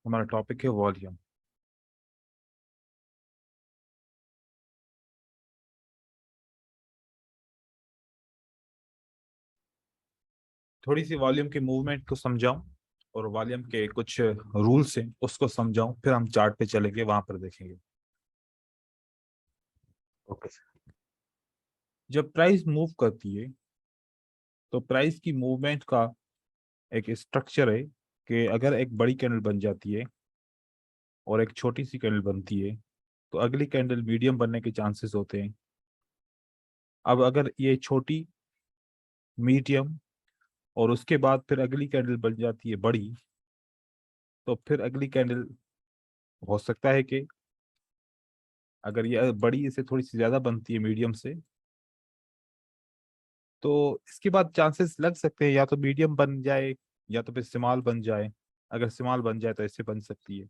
हमारा टॉपिक है वॉल्यूम। थोड़ी सी वॉल्यूम के मूवमेंट को समझाऊं और वॉल्यूम के कुछ रूल्स हैं उसको समझाऊं, फिर हम चार्ट पे चलेंगे, वहां पर देखेंगे। ओके जब प्राइस मूव करती है तो प्राइस की मूवमेंट का एक स्ट्रक्चर है कि अगर एक बड़ी कैंडल बन जाती है और एक छोटी सी कैंडल बनती है तो अगली कैंडल मीडियम बनने के चांसेस होते हैं। अब अगर ये छोटी, मीडियम और उसके बाद फिर अगली कैंडल बन जाती है बड़ी, तो फिर अगली कैंडल हो सकता है कि अगर ये बड़ी से थोड़ी सी ज्यादा बनती है मीडियम से, तो इसके बाद चांसेस लग सकते हैं या तो मीडियम बन जाए या तो फिर स्मॉल बन जाए। अगर स्मॉल बन जाए तो ऐसे बन सकती है।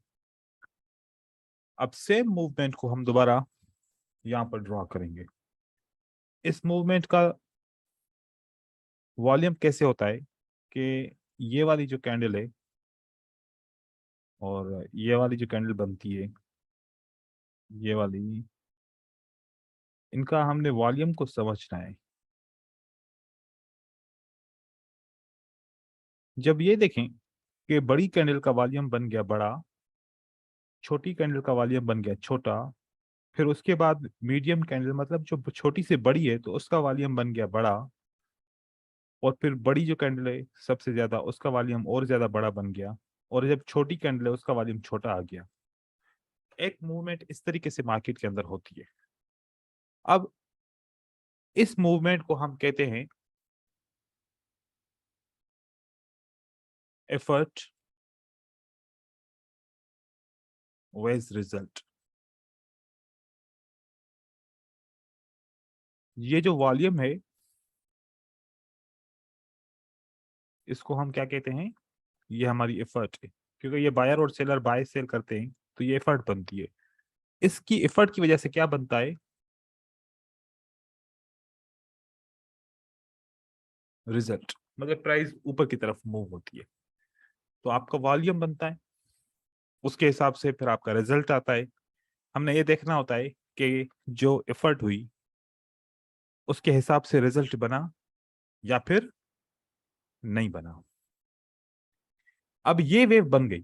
अब सेम मूवमेंट को हम दोबारा यहाँ पर ड्रॉ करेंगे। इस मूवमेंट का वॉल्यूम कैसे होता है कि ये वाली जो कैंडल है और ये वाली जो कैंडल बनती है, ये वाली, इनका हमने वॉल्यूम को समझना है। जब ये देखें कि बड़ी कैंडल का वॉल्यूम बन गया बड़ा, छोटी कैंडल का वॉल्यूम बन गया छोटा, फिर उसके बाद मीडियम कैंडल मतलब जो छोटी से बड़ी है तो उसका वॉल्यूम बन गया बड़ा, और फिर बड़ी जो कैंडल है सबसे ज्यादा उसका वॉल्यूम और ज्यादा बड़ा बन गया, और जब छोटी कैंडल है उसका वॉल्यूम छोटा आ गया। एक मूवमेंट इस तरीके से मार्केट के अंदर होती है। अब इस मूवमेंट को हम कहते हैं एफर्ट वेज रिजल्ट। ये जो वॉल्यूम है इसको हम क्या कहते हैं? ये हमारी एफर्ट है, क्योंकि ये बायर और सेलर बाय सेल करते हैं तो ये एफर्ट बनती है। इसकी एफर्ट की वजह से क्या बनता है? रिजल्ट, मतलब प्राइस ऊपर की तरफ मूव होती है तो आपका वॉल्यूम बनता है, उसके हिसाब से फिर आपका रिजल्ट आता है। हमने ये देखना होता है कि जो एफर्ट हुई उसके हिसाब से रिजल्ट बना या फिर नहीं बना। अब ये वेव बन गई,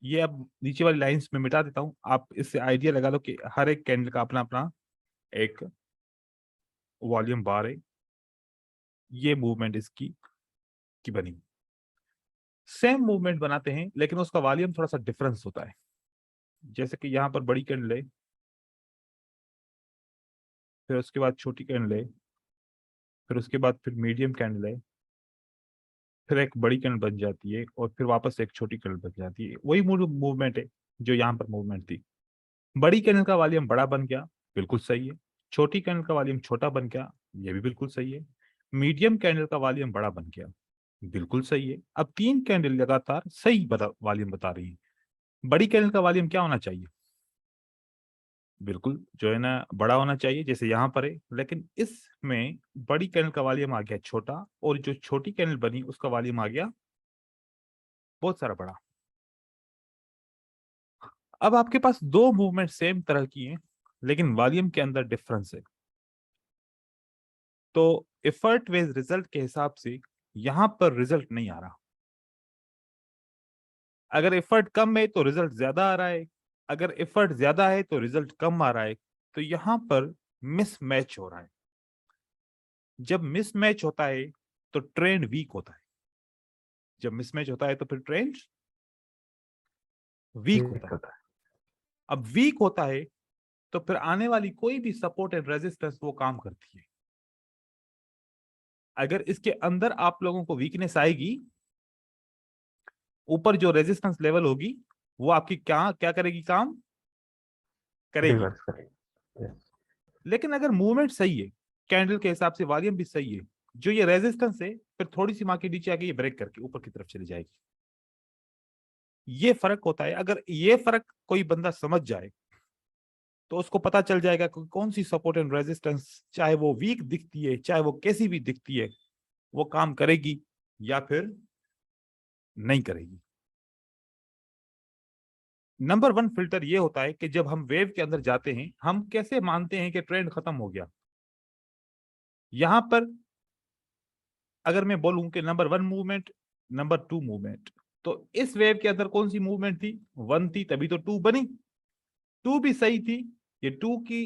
ये अब नीचे वाली लाइंस में मिटा देता हूं, आप इससे आइडिया लगा लो कि हर एक कैंडल का अपना अपना एक वॉल्यूम बार है। ये मूवमेंट इसकी की बनी। सेम मूवमेंट बनाते हैं लेकिन उसका वॉल्यूम थोड़ा सा डिफरेंस होता है। जैसे कि यहाँ पर बड़ी कैंडल है, फिर उसके बाद छोटी कैंडल है, फिर उसके बाद फिर मीडियम कैंडल है, फिर एक बड़ी कैंडल बन जाती है और फिर वापस एक छोटी कैंडल बन जाती है। वही मूवमेंट है जो यहाँ पर मूवमेंट थी। बड़ी कैंडल का वॉल्यूम बड़ा बन गया, बिल्कुल सही है। छोटी कैंडल का वॉल्यूम छोटा बन गया, ये भी बिल्कुल सही है। मीडियम कैंडल का वॉल्यूम बड़ा बन गया, बिल्कुल सही है। अब तीन कैंडल लगातार सही वॉल्यूम बता रही है। बड़ी कैंडल का वॉल्यूम क्या होना चाहिए? बिल्कुल जो है ना बड़ा होना चाहिए, जैसे यहाँ पर है, लेकिन इसमें बड़ी कैंडल का वॉल्यूम आ गया छोटा, और जो छोटी कैंडल बनी उसका वॉल्यूम आ गया बहुत सारा बड़ा। अब आपके पास दो मूवमेंट सेम तरह की हैं लेकिन वॉल्यूम के अंदर डिफरेंस है। तो एफर्ट वेज रिजल्ट के हिसाब से यहां पर रिजल्ट नहीं आ रहा। अगर एफर्ट कम है तो रिजल्ट ज्यादा आ रहा है, अगर एफर्ट ज्यादा है तो रिजल्ट कम आ रहा है। तो यहां पर मिसमैच हो रहा है। जब मिसमैच होता है तो ट्रेंड वीक होता है। जब मिसमैच होता है तो फिर ट्रेंड वीक होता ठीक है। होता है। अब वीक होता है तो फिर आने वाली कोई भी सपोर्ट एंड रेजिस्टेंस वो काम करती है। अगर इसके अंदर आप लोगों को वीकनेस आएगी, ऊपर जो रेजिस्टेंस लेवल होगी वो आपकी क्या क्या करेगी? काम करेगी। रिवर्स करेंगे। यस। लेकिन अगर मूवमेंट सही है, कैंडल के हिसाब से वॉल्यूम भी सही है, जो ये रेजिस्टेंस है फिर थोड़ी सी मार्केट नीचे आके ये ब्रेक करके ऊपर की तरफ चली जाएगी। ये फर्क होता है। अगर ये फर्क कोई बंदा समझ जाए तो उसको पता चल जाएगा कि कौन सी सपोर्ट एंड रेजिस्टेंस, चाहे वो वीक दिखती है चाहे वो कैसी भी दिखती है, वो काम करेगी या फिर नहीं करेगी। नंबर वन फिल्टर ये होता है कि जब हम वेव के अंदर जाते हैं, हम कैसे मानते हैं कि ट्रेंड खत्म हो गया। यहां पर अगर मैं बोलूं कि number one movement, number two movement, तो इस वेव के अंदर कौन सी मूवमेंट थी? वन थी, तभी तो टू बनी। टू भी सही थी, ये टू की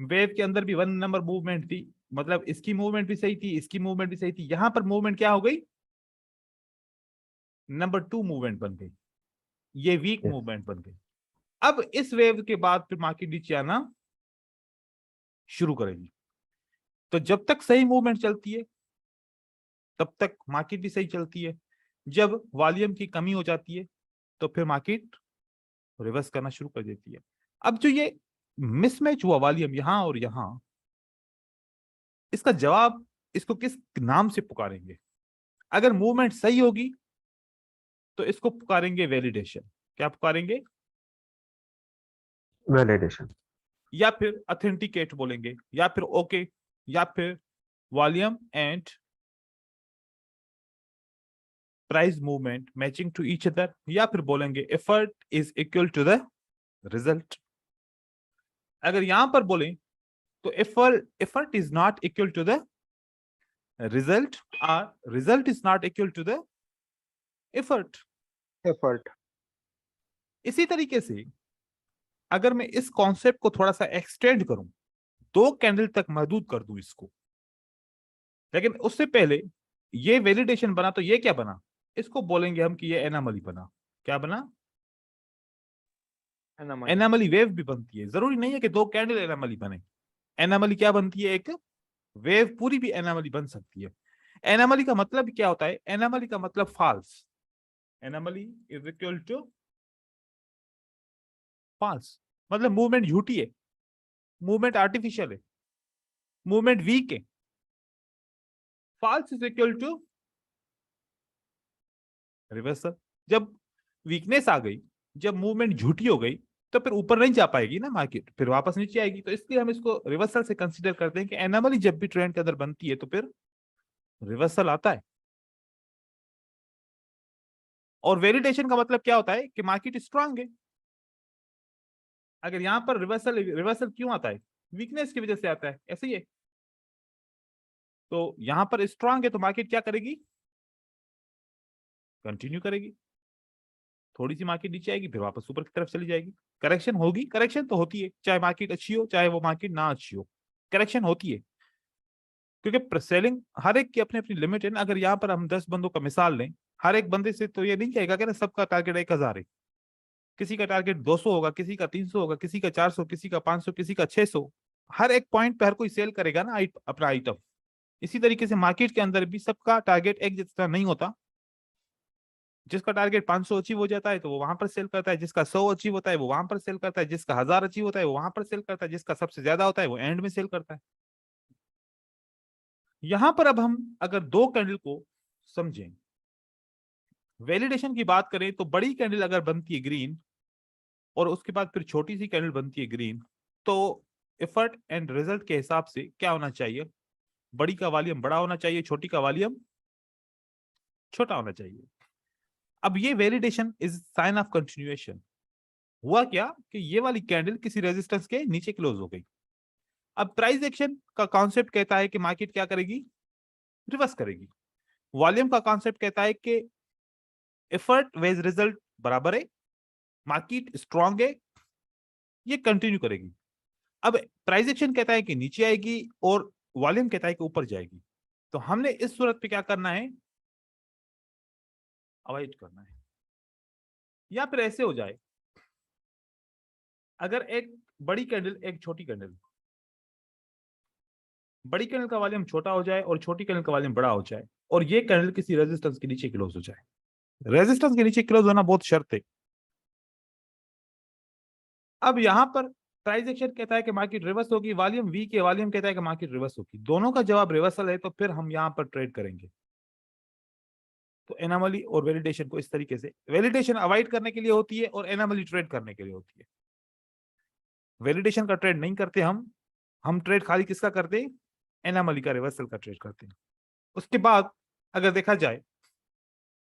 वेव के अंदर भी वन नंबर मूवमेंट थी, मतलब इसकी मूवमेंट भी सही थी, इसकी मूवमेंट भी सही थी। यहां पर मूवमेंट क्या हो गई? नंबर टू मूवमेंट बन गई, ये वीक Yes. मूवमेंट बन गई। अब इस वेव के बाद फिर मार्केट नीचे आना शुरू करेगी। तो जब तक सही मूवमेंट चलती है तब तक मार्केट भी सही चलती है। जब वॉल्यूम की कमी हो जाती है तो फिर मार्केट रिवर्स करना शुरू कर देती है। अब जो ये मिसमैच हुआ वॉल्यूम यहां और यहां, इसका जवाब, इसको किस नाम से पुकारेंगे? अगर मूवमेंट सही होगी तो इसको पुकारेंगे वैलिडेशन। क्या पुकारेंगे? वैलिडेशन। या फिर ऑथेंटिकेट बोलेंगे, या फिर ओके, या फिर volume and price movement matching to each other, या फिर बोलेंगे effort is equal to the result. अगर यहां पर बोलें तो effort is not equal to the result, और result is not equal to the effort. Effort. इसी तरीके से अगर मैं इस कॉन्सेप्ट को थोड़ा सा एक्सटेंड करूं, दो कैंडल तक महदूद कर दूं इसको, लेकिन उससे पहले ये वैलिडेशन बना तो ये क्या बना? इसको बोलेंगे हम कि ये एनामली बना। क्या बना? एनामली वेव भी बनती है, जरूरी नहीं है कि दो कैंडल एनामली बने। एनामली क्या बनती है? एक वेव पूरी भी एनामली बन सकती है। एनामली का मतलब क्या होता है? एनामली का मतलब false. Anomaly is equal to false, मतलब मूवमेंट झूठी है, मूवमेंट आर्टिफिशियल है, मूवमेंट वीक है। False is equal to reversal. जब वीकनेस आ गई, जब मूवमेंट झूठी हो गई, तो फिर ऊपर नहीं जा पाएगी ना मार्केट, फिर वापस नीचे आएगी। तो इसलिए हम इसको रिवर्सल से कंसीडर करते हैं कि एनोमली जब भी ट्रेंड के अंदर बनती है तो फिर रिवर्सल आता है। और वेलिडेशन का मतलब क्या होता है? कि मार्केट स्ट्रांग है। अगर यहां पर रिवर्सल, रिवर्सल क्यों आता है? वीकनेस की वजह से आता है, ऐसे ही है। तो यहां पर स्ट्रांग है तो मार्केट क्या करेगी? कंटिन्यू करेगी। थोड़ी सी मार्केट नीचे आएगी, फिर वापस ऊपर की तरफ चली जाएगी। करेक्शन होगी, करेक्शन तो होती है, चाहे मार्केट अच्छी हो चाहे वो मार्केट ना अच्छी हो, करेक्शन होती है। क्योंकि सेलिंग हर एक की अपनी अपनी लिमिट है ना। अगर यहाँ पर हम 10 बंदों का मिसाल लें, हर एक बंदे से तो ये नहीं कहेगा कि ना सबका टारगेट 1000 है। किसी का टारगेट 200 होगा, किसी का 300 होगा, किसी का 400, किसी का 500, किसी का 600। हर एक पॉइंट पे हर कोई सेल करेगा ना अपना आइटम। इसी तरीके से मार्केट के अंदर भी सबका टारगेट एक जैसा नहीं होता। जिसका टारगेट 500 अचीव हो जाता है तो वो वहां पर सेल करता है, जिसका 100 अचीव होता है वो वहां पर सेल करता है, जिसका 1000 अचीव होता है वो वहां पर सेल करता है, जिसका सबसे ज्यादा होता है वो एंड में सेल करता है। यहां पर अब हम अगर दो कैंडल को समझें, वैलिडेशन की बात करें तो बड़ी कैंडल अगर बनती है ग्रीन और उसके बाद फिर छोटी सी कैंडल बनती है ग्रीन, तो एफर्ट एंड रिजल्ट के हिसाब से क्या होना चाहिए? बड़ी का वॉल्यूम बड़ा होना चाहिए, छोटी का वॉल्यूम छोटा होना चाहिए। अब ये validation is sine of continuation. हुआ क्या कि ये वाली कैंडल किसी रेजिस्टेंस के नीचे क्लोज हो गई। अब प्राइस एक्शन का कॉन्सेप्ट कहता है कि मार्केट क्या करेगी? रिवर्स करेगी। वॉल्यूम का कॉन्सेप्ट कहता है कि एफर्ट वेज रिजल्ट बराबर है, मार्केट स्ट्रांग है, ये कंटिन्यू करेगी। अब प्राइस एक्शन कहता है कि नीचे आएगी और वॉल्यूम कहता है कि ऊपर जाएगी। तो हमने इस सूरत पे क्या करना है? अवॉइड करना है। या फिर ऐसे हो जाए, अगर एक बड़ी कैंडल एक छोटी कैंडल, बड़ी कैंडल का वॉल्यूम छोटा हो जाए और छोटी कैंडल का वॉल्यूम बड़ा हो जाए, और ये कैंडल किसी रेजिस्टेंस के नीचे क्लोज हो जाए। रेजिस्टेंस के नीचे क्लोज होना बहुत शर्त है। अब यहां पर प्राइस एक्शन कहता है कि मार्केट रिवर्स होगी, वॉल्यूम वी के वॉल्यूम कहता है कि मार्केट रिवर्स होगी। दोनों का जवाब रिवर्सल है, तो फिर हम यहां पर ट्रेड करेंगे। तो एनामली और वैलिडेशन को इस तरीके से, वैलिडेशन अवॉइड करने के लिए होती है और एनामली ट्रेड करने के लिए होती है। वैलिडेशन का ट्रेड नहीं करते हम ट्रेड खाली किसका करते हैं? एनामली का, रिवर्सल का ट्रेड करते हैं। उसके बाद अगर देखा जाए,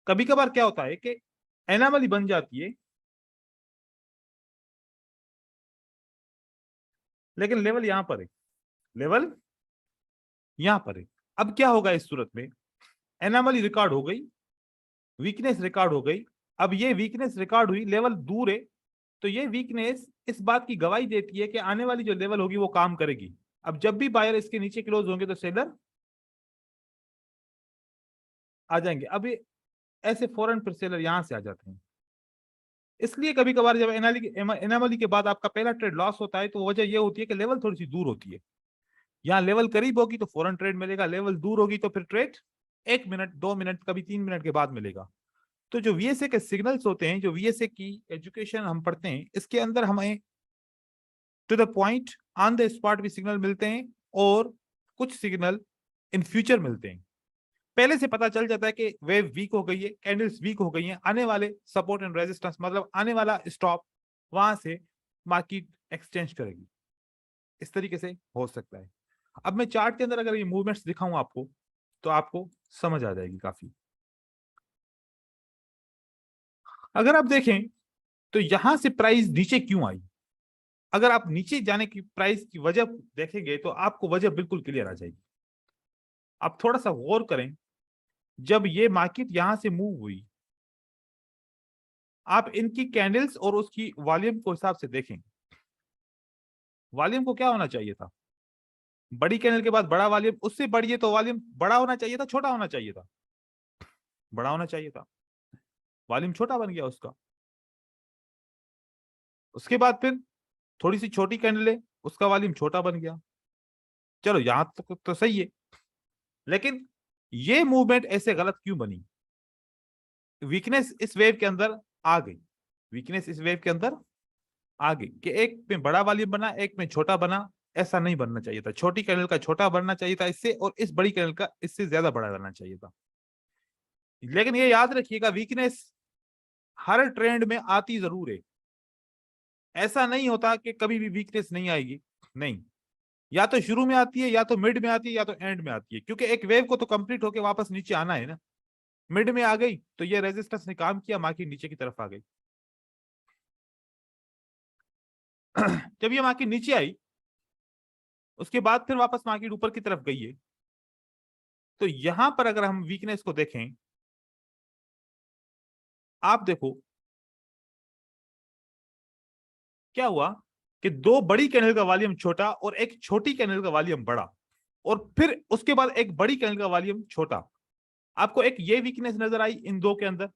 कभी कभार क्या होता है कि एनामली बन जाती है लेकिन लेवल यहां पर है, लेवल यहां पर है। अब क्या होगा इस सूरत में, एनोमली रिकॉर्ड हो गई, वीकनेस रिकॉर्ड हो गई। अब ये वीकनेस रिकॉर्ड हुई, लेवल दूर है, तो ये वीकनेस इस बात की गवाही देती है कि आने वाली जो लेवल होगी वो काम करेगी। अब जब भी बायर इसके नीचे क्लोज होंगे तो सेलर आ जाएंगे। अब ये ऐसे फौरन फिर सेलर यहां से आ जाते हैं। इसलिए कभी कभार जब एनोमली के बाद आपका पहला ट्रेड लॉस होता है तो वजह यह होती है कि लेवल थोड़ी सी दूर होती है। यहाँ लेवल करीब होगी तो फौरन ट्रेड मिलेगा, लेवल दूर होगी तो फिर ट्रेड 1 मिनट 2 मिनट कभी 3 मिनट के बाद मिलेगा। तो जो वीएसए के सिग्नल्स होते हैं, जो वीएसए की एजुकेशन हम पढ़ते हैं, इसके अंदर हमें to the point on the spot भी सिग्नल मिलते हैं और कुछ सिग्नल इन फ्यूचर मिलते हैं। पहले से पता चल जाता है कि वेव वीक हो गई है, कैंडल्स वीक हो गई हैं, आने वाले सपोर्ट एंड रेजिस्टेंस मतलब आने वाला स्टॉप वहां से मार्केट एक्सचेंज करेगी। इस तरीके से हो सकता है। अब मैं चार्ट के अंदर अगर ये मूवमेंट्स दिखाऊं आपको तो आपको समझ आ जाएगी काफी। अगर आप देखें तो यहां से प्राइस नीचे क्यों आई, अगर आप नीचे जाने की प्राइस की वजह देखेंगे तो आपको वजह बिल्कुल क्लियर आ जाएगी। आप थोड़ा सा गौर करें, जब ये मार्केट यहां से मूव हुई, आप इनकी कैंडल्स और उसकी वॉल्यूम को हिसाब से देखें। वॉल्यूम को क्या होना चाहिए था, बड़ी कैंडल के बाद बड़ा वॉल्यूम, उससे बड़ी है तो वॉल्यूम बड़ा होना चाहिए था, छोटा होना चाहिए था, बड़ा होना चाहिए था, वॉल्यूम छोटा बन गया उसका। उसके बाद फिर थोड़ी सी छोटी कैंडल है, उसका वॉल्यूम छोटा बन गया। चलो यहां तो सही है, लेकिन ये मूवमेंट ऐसे गलत क्यों बनी? वीकनेस इस वेव के अंदर आ गई, वीकनेस इस वेव के अंदर आ गई कि एक में बड़ा वॉल्यूम बना, एक में छोटा बना। ऐसा नहीं बनना चाहिए था, छोटी कैंडल का छोटा बनना चाहिए था इससे, और इस बड़ी कैंडल का इससे ज्यादा बड़ा बनना चाहिए था। लेकिन ये याद रखिएगा, वीकनेस हर ट्रेंड में आती जरूर है। ऐसा नहीं होता कि कभी भी वीकनेस नहीं आएगी, नहीं, या तो शुरू में आती है, या तो मिड में आती है, या तो एंड में आती है, क्योंकि एक वेव को तो कंप्लीट होके वापस नीचे आना है ना। मिड में आ गई तो ये रेजिस्टेंस ने काम किया, मार्केट नीचे की तरफ आ गई। जब ये मार्केट नीचे आई उसके बाद फिर वापस मार्केट ऊपर की तरफ गई है। तो यहां पर अगर हम वीकनेस को देखें, आप देखो क्या हुआ कि दो बड़ी कैंडल का वॉल्यूम छोटा और एक छोटी कैंडल का वॉल्यूम बड़ा, और फिर उसके बाद एक बड़ी कैंडल का वॉल्यूम छोटा। आपको एक ये वीकनेस नजर आई इन दो के अंदर,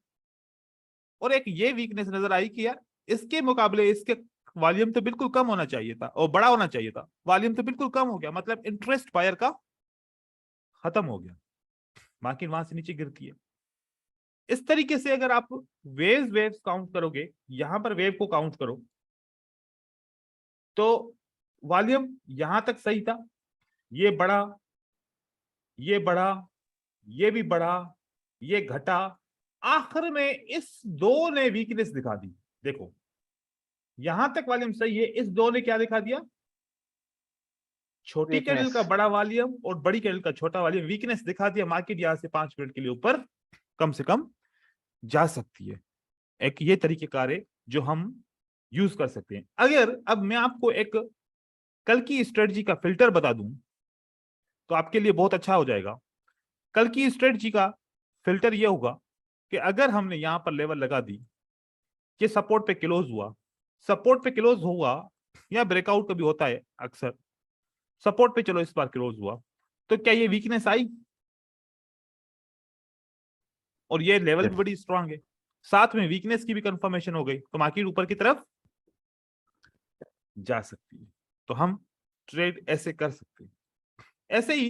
और एक ये वीकनेस नजर आई कि यार इसके मुकाबले इसके वॉल्यूम तो बिल्कुल कम होना चाहिए था और बड़ा होना चाहिए था, वॉल्यूम तो बिल्कुल कम हो गया, मतलब इंटरेस्ट बायर का खत्म हो गया, मार्केट वहां से नीचे गिरती है। इस तरीके से अगर आप वेव्स काउंट करोगे, यहां पर वेव को काउंट करो, तो वॉल्यूम यहां तक सही था, ये बड़ा, ये बड़ा, ये भी बड़ा, ये घटा, आखिर में इस दो ने वीकनेस दिखा दी। देखो यहां तक वॉल्यूम सही है, इस दो ने क्या दिखा दिया, छोटी कैंडल वीकनेस। का बड़ा वॉल्यूम और बड़ी कैंडल का छोटा वॉल्यूम, वीकनेस दिखा दिया। मार्केट यहां से 5 मिनट के लिए ऊपर कम से कम जा सकती है। एक ये तरीके कार है जो हम यूज कर सकते हैं। अगर अब मैं आपको एक कल की स्ट्रेटजी का फिल्टर बता दूं तो आपके लिए बहुत अच्छा हो जाएगा। कल की स्ट्रेटजी का फिल्टर ये होगा कि अगर हमने यहां पर लेवल लगा दी कि सपोर्ट पे क्लोज हुआ, सपोर्ट पे क्लोज हुआ या ब्रेकआउट कभी होता है अक्सर, सपोर्ट पे चलो इस बार क्लोज हुआ, तो क्या ये वीकनेस आई? और ये लेवल भी यस। बड़ी स्ट्रांग है, साथ में वीकनेस की भी कंफर्मेशन हो गई, तो मार्केट ऊपर की तरफ जा सकती है। तो हम ट्रेड ऐसे कर सकते हैं। ऐसे ही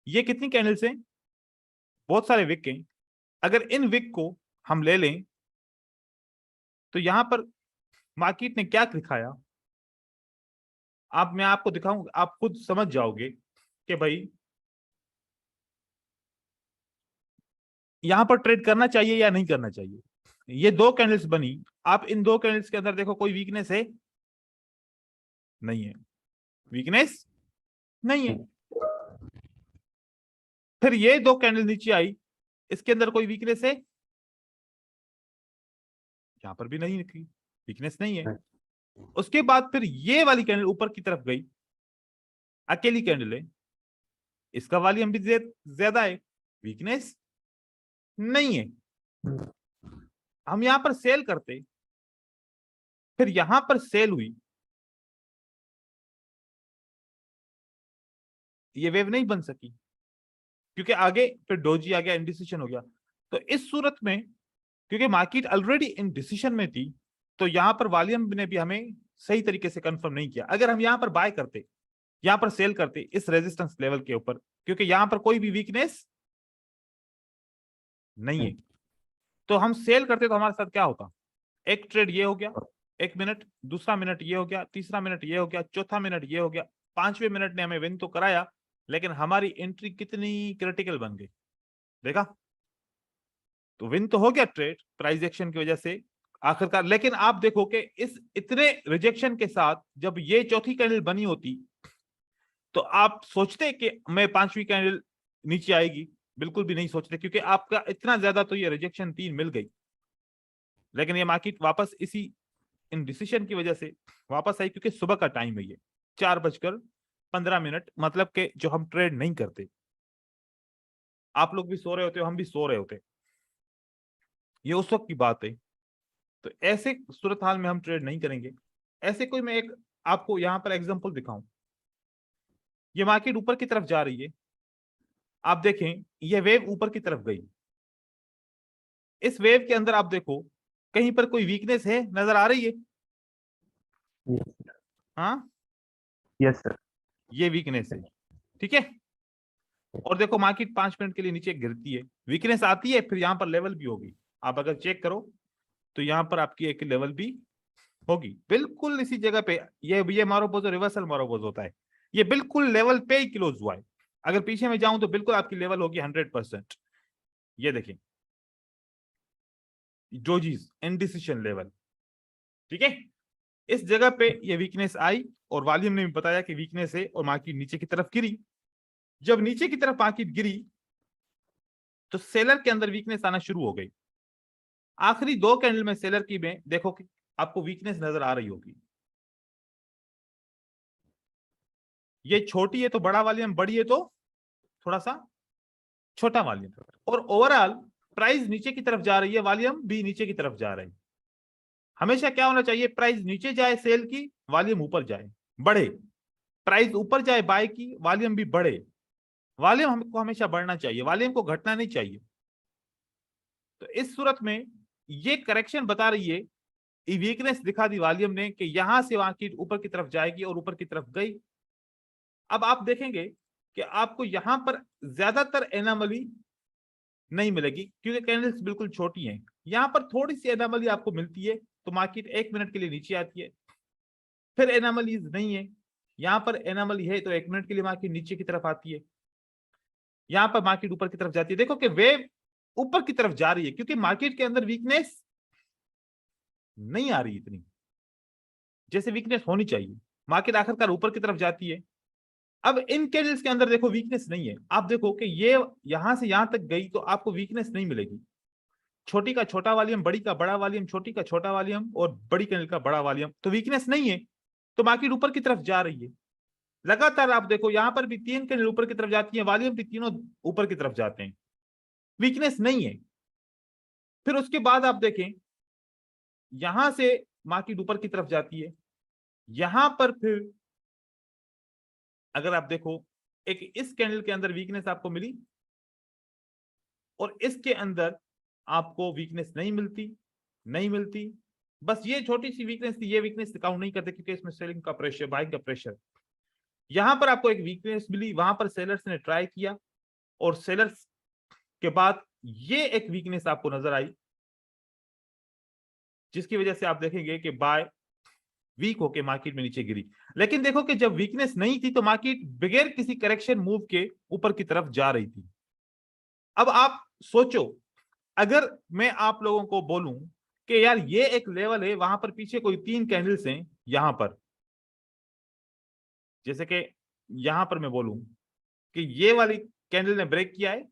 ये कितनी कैंडल्स हैं, बहुत सारे विक हैं। अगर इन विक को हम ले लें तो यहां पर मार्केट ने क्या दिखाया, मैं आपको दिखाऊं, आप खुद समझ जाओगे कि भाई यहां पर ट्रेड करना चाहिए या नहीं करना चाहिए। ये दो कैंडल्स बनी, आप इन दो कैंडल्स के अंदर देखो कोई वीकनेस है? नहीं है, वीकनेस नहीं है। फिर ये दो कैंडल नीचे आई, इसके अंदर कोई वीकनेस है? यहां पर भी नहीं निकली, वीकनेस नहीं है। उसके बाद फिर ये वाली कैंडल ऊपर की तरफ गई, अकेली कैंडल है, इसका वॉल्यूम भी ज्यादा है, वीकनेस नहीं है। हम यहां पर सेल करते, फिर यहां पर सेल हुई, ये वेव नहीं बन सकी क्योंकि आगे फिर डोजी आ गया, इंडिसिशन हो गया। तो इस सूरत में क्योंकि मार्केट ऑलरेडी इंडिसिशन में थी, तो यहां पर वॉल्यूम ने भी हमें सही तरीके से कंफर्म नहीं किया। अगर हम यहां पर बाय करते, यहां पर सेल करते इस रेजिस्टेंस लेवल के ऊपर, क्योंकि यहां पर कोई भी वीकनेस नहीं है, तो हम सेल करते तो हमारे साथ क्या होता, एक ट्रेड ये हो गया, एक मिनट, दूसरा मिनट ये हो गया, तीसरा मिनट ये हो गया, चौथा मिनट ये हो गया, पांचवें मिनट ने हमें विन तो कराया, लेकिन हमारी एंट्री कितनी क्रिटिकल बन गई, देखा। तो विन तो हो गया ट्रेड प्राइस एक्शन की वजह से आखिरकार, लेकिन आप देखो कि इस इतने रिजेक्शन के साथ जब ये चौथी कैंडल बनी होती, तो आप सोचते कि मैं पांचवी कैंडल नीचे आएगी, बिल्कुल भी नहीं सोचते, क्योंकि आपका इतना ज्यादा तो ये रिजेक्शन 3 मिल गई। लेकिन ये मार्केट वापस इसी इन डिसीजन की वजह से वापस आई, क्योंकि सुबह का टाइम है, ये 4:15, मतलब कि जो हम ट्रेड नहीं करते, आप लोग भी सो रहे होते हो, हम भी सो रहे होते, ये उस वक्त की बात है। तो ऐसे सूरत हाल में हम ट्रेड नहीं करेंगे। ऐसे कोई मैं एक आपको यहां पर एग्जांपल दिखाऊं, ये मार्केट ऊपर की तरफ जा रही है, आप देखें ये वेव ऊपर की तरफ गई, इस वेव के अंदर आप देखो कहीं पर कोई वीकनेस है, नजर आ रही है? हाँ, यस सर। ये वीकनेस है, ठीक है। और देखो मार्केट 5 मिनट के लिए नीचे गिरती है, वीकनेस आती है, फिर यहां पर लेवल भी होगी, आप अगर चेक करो तो यहां पर आपकी एक लेवल भी होगी, बिल्कुल इसी जगह पे। ये मारोपोज और रिवर्सल मारोपोज होता है, ये बिल्कुल लेवल पे ही क्लोज हुआ है। अगर पीछे में जाऊं तो बिल्कुल आपकी लेवल होगी 100%। ये देखें जोजीज इंडिसिशन लेवल, ठीक है। इस जगह पे ये वीकनेस आई और वॉल्यूम ने भी बताया कि वीकनेस है, और मार्केट नीचे की तरफ गिरी। जब नीचे की तरफ मार्केट गिरी तो सेलर के अंदर वीकनेस आना शुरू हो गई। आखिरी 2 कैंडल में सेलर की में देखो कि आपको वीकनेस नजर आ रही होगी, ये छोटी है तो बड़ा वॉल्यूम, बड़ी है तो थोड़ा सा छोटा वॉल्यूम, और ओवरऑल प्राइस नीचे की तरफ जा रही है, वॉल्यूम भी नीचे की तरफ जा रही है। हमेशा क्या होना चाहिए, प्राइस नीचे जाए सेल की, वॉल्यूम ऊपर जाए बढ़े, प्राइस ऊपर जाए बाय की, वॉल्यूम भी बढ़े। वॉल्यूम हमको हमेशा बढ़ना चाहिए, वॉल्यूम को घटना नहीं चाहिए। तो इस सूरत में ये करेक्शन बता रही है, ये वीकनेस दिखा दी वॉल्यूम ने कि यहां से मार्केट ऊपर की तरफ जाएगी, और ऊपर की तरफ गई। अब आप देखेंगे कि आपको यहां पर ज्यादातर एनामली नहीं मिलेगी, क्योंकि कैंडल्स बिल्कुल छोटी हैं। यहां पर थोड़ी सी एनामली आपको मिलती है, तो मार्केट 1 मिनट के लिए नीचे आती है, फिर एनामलीज नहीं है। यहां पर एनामली है तो 1 मिनट के लिए मार्केट नीचे की तरफ आती है, यहां पर मार्केट ऊपर की तरफ जाती है। देखो कि वेव ऊपर की तरफ जा रही है, क्योंकि मार्केट के अंदर वीकनेस नहीं आ रही इतनी जैसे वीकनेस होनी चाहिए, मार्केट आखिरकार ऊपर की तरफ जाती है। अब इन कैंडल्स के अंदर देखो वीकनेस नहीं है, आप देखो कि ये यहां से यहां तक गई तो आपको वीकनेस नहीं मिलेगी। छोटी का छोटा वॉल्यूम, बड़ी का बड़ा वॉल्यूम, छोटी का छोटा वॉल्यूम, और बड़ी कैंडल का बड़ा वॉल्यूम, तो वीकनेस नहीं है, तो मार्केट ऊपर की तरफ जा रही है। लगातार आप देखो यहां पर भी 3 कैंडल ऊपर की तरफ जाती है, वॉल्यूम भी तीनों ऊपर की तरफ जाते हैं, वीकनेस नहीं है। फिर उसके बाद आप देखें यहां से मार्केट ऊपर की तरफ जाती है, यहां पर फिर अगर आप देखो एक इस कैंडल के अंदर वीकनेस आपको मिली, और इसके अंदर आपको वीकनेस नहीं मिलती, नहीं मिलती। बस ये छोटी सी वीकनेस थी, ये वीकनेस काउंट नहीं करते क्योंकि इसमें सेलिंग का प्रेशर, बाइंग का प्रेशर। यहां पर आपको एक वीकनेस मिली, वहां पर सेलर्स ने ट्राई किया, और सेलर्स के बाद ये एक वीकनेस आपको नजर आई, जिसकी वजह से आप देखेंगे कि बाय वीक होके मार्केट में नीचे गिरी। लेकिन देखो कि जब वीकनेस नहीं थी तो मार्केट बगैर किसी करेक्शन मूव के ऊपर की तरफ जा रही थी। अब आप सोचो, अगर मैं आप लोगों को बोलूं कि यार ये एक लेवल है, वहां पर पीछे कोई 3 कैंडल्स हैं, यहां पर जैसे कि यहां पर मैं बोलूं कि ये वाली कैंडल ने ब्रेक किया है,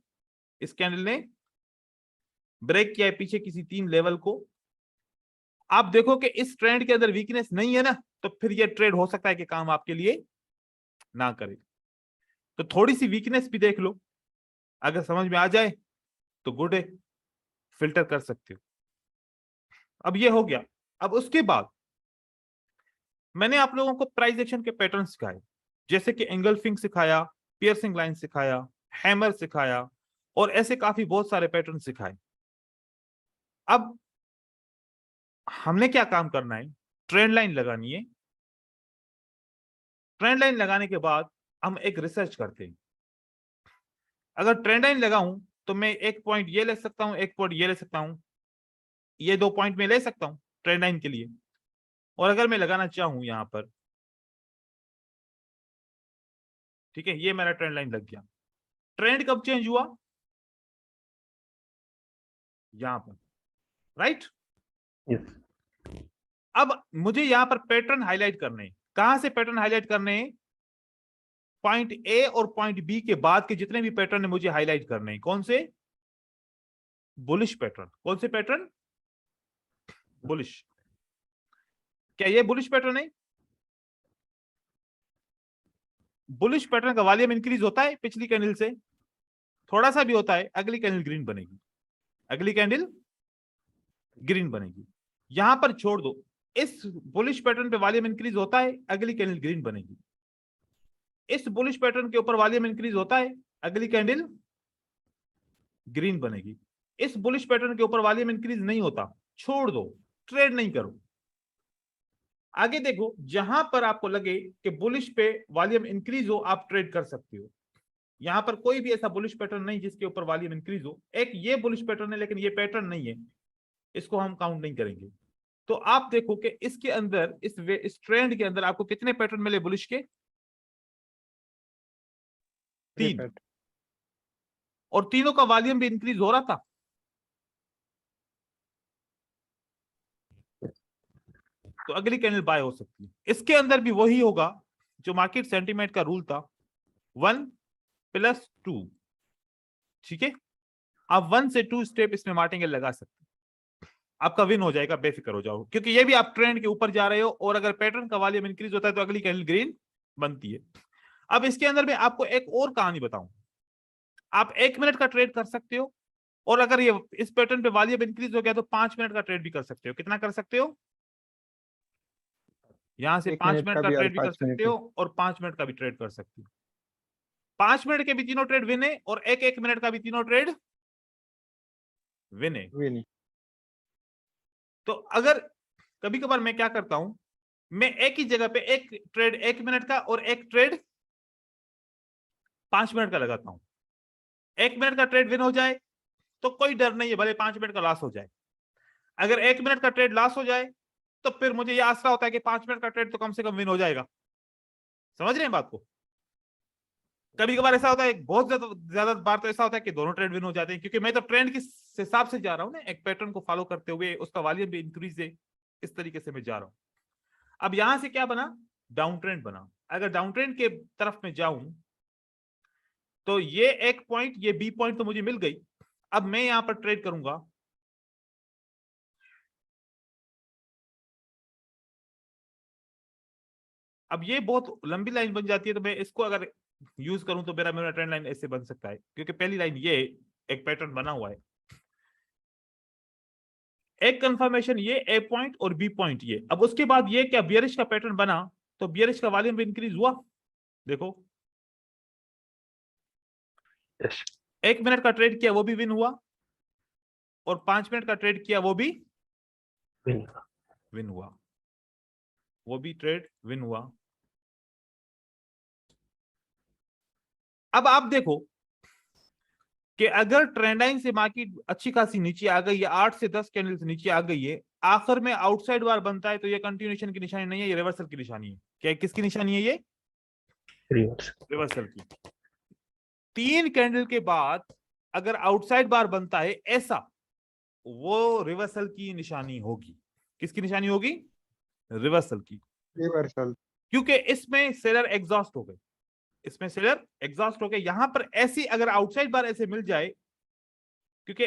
इस कैंडल ने ब्रेक किया है पीछे किसी 3 लेवल को, आप देखो कि इस ट्रेंड के अंदर वीकनेस नहीं है ना, तो फिर ये ट्रेड हो सकता है कि काम आपके लिए ना करे। तो थोड़ी सी वीकनेस भी देख लो, अगर समझ में आ जाए तो गुड है, फिल्टर कर सकते हो। अब ये हो गया। अब उसके बाद मैंने आप लोगों को प्राइस एक्शन के पैटर्न सिखाए, जैसे कि एंगल्फिंग सिखाया, पियर्सिंग लाइन सिखाया, हैमर सिखाया, और ऐसे काफी बहुत सारे पैटर्न सिखाए। अब हमने क्या काम करना है, ट्रेंड लाइन लगानी है। ट्रेंड लाइन लगाने के बाद हम एक रिसर्च करते हैं। अगर ट्रेंड लाइन लगाऊं तो मैं एक पॉइंट ये ले सकता हूं, एक पॉइंट ये ले सकता हूं, ये 2 पॉइंट में ले सकता हूं ट्रेंड लाइन के लिए। और अगर मैं लगाना चाहूं यहां पर, ठीक है, ये मेरा ट्रेंड लाइन लग गया। ट्रेंड कब चेंज हुआ, यहां पर, राइट। यस। अब मुझे यहां पर पैटर्न हाईलाइट करने हैं। कहां से पैटर्न हाईलाइट करने हैं, पॉइंट ए और पॉइंट बी के बाद के जितने भी पैटर्न है मुझे हाईलाइट करने हैं। कौन से, बुलिश पैटर्न। कौन से पैटर्न, बुलिश। क्या ये बुलिश पैटर्न है, बुलिश पैटर्न का वॉल्यूम इंक्रीज होता है पिछली कैंडल से, थोड़ा सा भी होता है, अगली कैंडल ग्रीन बनेगी, अगली कैंडल ग्रीन बनेगी। यहां पर छोड़ दो, इस बुलिश पैटर्न पे वॉल्यूम इंक्रीज होता है, अगली कैंडल ग्रीन बनेगी। इस बुलिश पैटर्न के ऊपर वॉल्यूम इंक्रीज होता है, अगली कैंडल ग्रीन बनेगी। इस बुलिश पैटर्न के ऊपर वॉल्यूम इंक्रीज नहीं होता, छोड़ दो, ट्रेड नहीं करो। आगे देखो, जहां पर आपको लगे कि बुलिश पे वॉल्यूम इंक्रीज हो, आप ट्रेड कर सकते हो। यहां पर कोई भी ऐसा बुलिश पैटर्न नहीं जिसके ऊपर वॉल्यूम इंक्रीज हो। एक ये बुलिश पैटर्न है, लेकिन ये पैटर्न नहीं है, इसको हम काउंट नहीं करेंगे। तो आप देखो कि इसके अंदर, इस ट्रेंड के अंदर आपको कितने पैटर्न मिले बुलिश के, 3, और तीनों का वॉल्यूम भी इंक्रीज हो रहा था। तो अगली कैंडल बाय हो सकती है। इसके अंदर भी वही होगा जो मार्केट सेंटीमेंट का रूल था, 1+2, ठीक है। आप 1 से 2 स्टेप इसमें मार्टिंगल लगा सकते हैं, आपका विन हो जाएगा, बेफिक्र हो जाओ, क्योंकि ये भी आप ट्रेंड के ऊपर जा रहे हो, और अगर पैटर्न का वॉल्यूम इंक्रीज होता है तो अगली कैंडल ग्रीन बनती है। अब इसके अंदर मैं आपको एक और कहानी बताऊं। आप 1 मिनट का ट्रेड कर सकते हो, और अगर ये इस पैटर्न पे वॉल्यूम इंक्रीज हो गया तो 5 मिनट का ट्रेड भी कर सकते हो। कितना कर सकते हो, यहां से 5 मिनट का ट्रेड भी कर सकते हो, और 5 मिनट का भी ट्रेड कर सकते हो। 5 मिनट के भी तीनों ट्रेड विन है, और 1-1 मिनट का भी तीनों ट्रेड विन है। तो अगर कभी कभार मैं क्या करता हूं, मैं एक ही जगह पे एक ट्रेड 1 मिनट का और एक ट्रेड 5 मिनट का लगाता हूं। 1 मिनट का ट्रेड विन हो जाए तो कोई डर नहीं है, भले 5 मिनट का लॉस हो जाए। अगर 1 मिनट का ट्रेड लॉस हो जाए तो फिर मुझे यह आशा होता है कि 5 मिनट का ट्रेड तो कम से कम विन हो जाएगा। समझ रहे हैं बात को। कभी कभार ऐसा होता है, बहुत ज्यादा बार तो ऐसा होता है कि दोनों ट्रेड विन हो जाते हैं, क्योंकि मैं तो ट्रेंड के हिसाब से जा रहा हूं ना, एक पैटर्न को फॉलो करते हुए, उसका वॉल्यूम भी इंक्रीज है, इस तरीके से मैं जा रहा हूं। अब यहां से क्या बना, डाउन ट्रेंड बना। अगर डाउन ट्रेंड के तरफ में जाऊं तो ये एक पॉइंट, ये बी पॉइंट तो मुझे मिल गई। अब मैं यहां पर ट्रेड करूंगा, अब ये बहुत लंबी लाइन बन जाती है, तो मैं इसको अगर यूज करूं तो मेरा मेरा ट्रेंड लाइन ऐसे बन सकता है, क्योंकि पहली लाइन ये एक पैटर्न बना हुआ है, एक कंफर्मेशन ये ए पॉइंट और बी पॉइंट ये। अब उसके बाद ये क्या बियरिश का पैटर्न बना, तो बियरिश का वॉल्यूम भी इंक्रीज हुआ। देखो, 1 मिनट का ट्रेड किया वो भी विन हुआ, और 5 मिनट का ट्रेड किया वो भी विन हुआ, वो भी ट्रेड विन हुआ। अब आप देखो कि अगर ट्रेंड लाइन से मार्केट अच्छी खासी नीचे आ गई है, 8 से 10 कैंडल से नीचे आ गई है, आखिर में आउटसाइड बार बनता है, तो ये कंटिन्यूएशन की निशानी नहीं है, ये रिवर्सल की निशानी है। क्या किसकी निशानी है, ये रिवर्सल की। 3 कैंडल के बाद अगर आउटसाइड बार बनता है ऐसा, वो रिवर्सल की निशानी होगी। किसकी निशानी होगी, रिवर्सल की। रिवर्सल, क्योंकि इसमें सेलर एग्जॉस्ट हो गए, इसमें सेलर एग्जॉस्ट हो गए। यहां पर ऐसी अगर आउटसाइड बार ऐसे मिल जाए, क्योंकि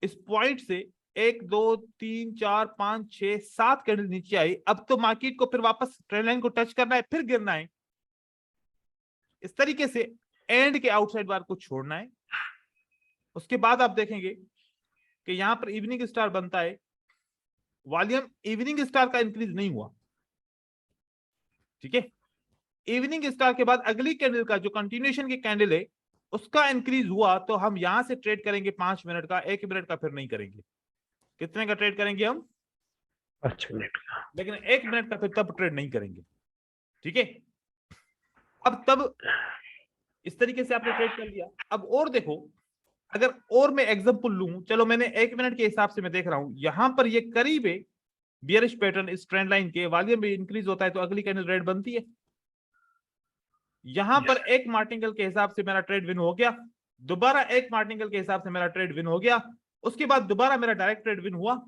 इस पॉइंट से 1 2 3 4 5 6 7 कैंडल नीचे आई, अब तो मार्केट को फिर वापस ट्रेंड लाइन को टच करना है, फिर गिरना है। इस तरीके से एंड के आउटसाइड बार को छोड़ना है। उसके बाद आप देखेंगे कि यहां पर इवनिंग स्टार बनता है, वॉल्यूम इवनिंग स्टार का इंक्रीज नहीं हुआ, ठीक है। इवनिंग स्टार के बाद अगली कैंडल का जो कंटिन्यूएशन की कैंडल है उसका इंक्रीज हुआ, तो हम यहां से ट्रेड करेंगे 5 मिनट का, 1 मिनट का फिर नहीं करेंगे। कितने का ट्रेड करेंगे हम? 5 मिनट का। लेकिन 1 मिनट का फिर तब ट्रेड नहीं करेंगे, ठीक है। अब तब इस तरीके से आपने ट्रेड कर लिया। अब और देखो, अगर और मैं एग्जांपल लूं, चलो मैंने 1 मिनट के हिसाब से मैं देख रहा हूं, यहां पर ये करीब है बियरिश पैटर्न इस ट्रेंड लाइन के, वॉल्यूम भी इंक्रीज होता है तो अगली कैंडल रेड बनती है। यहां पर एक मार्टिंगल के हिसाब से मेरा ट्रेड विन हो गया, दोबारा एक मार्टिंगल के हिसाब से मेरा ट्रेड विन हो गया, उसके बाद दोबारा मेरा डायरेक्ट ट्रेड विन हुआ,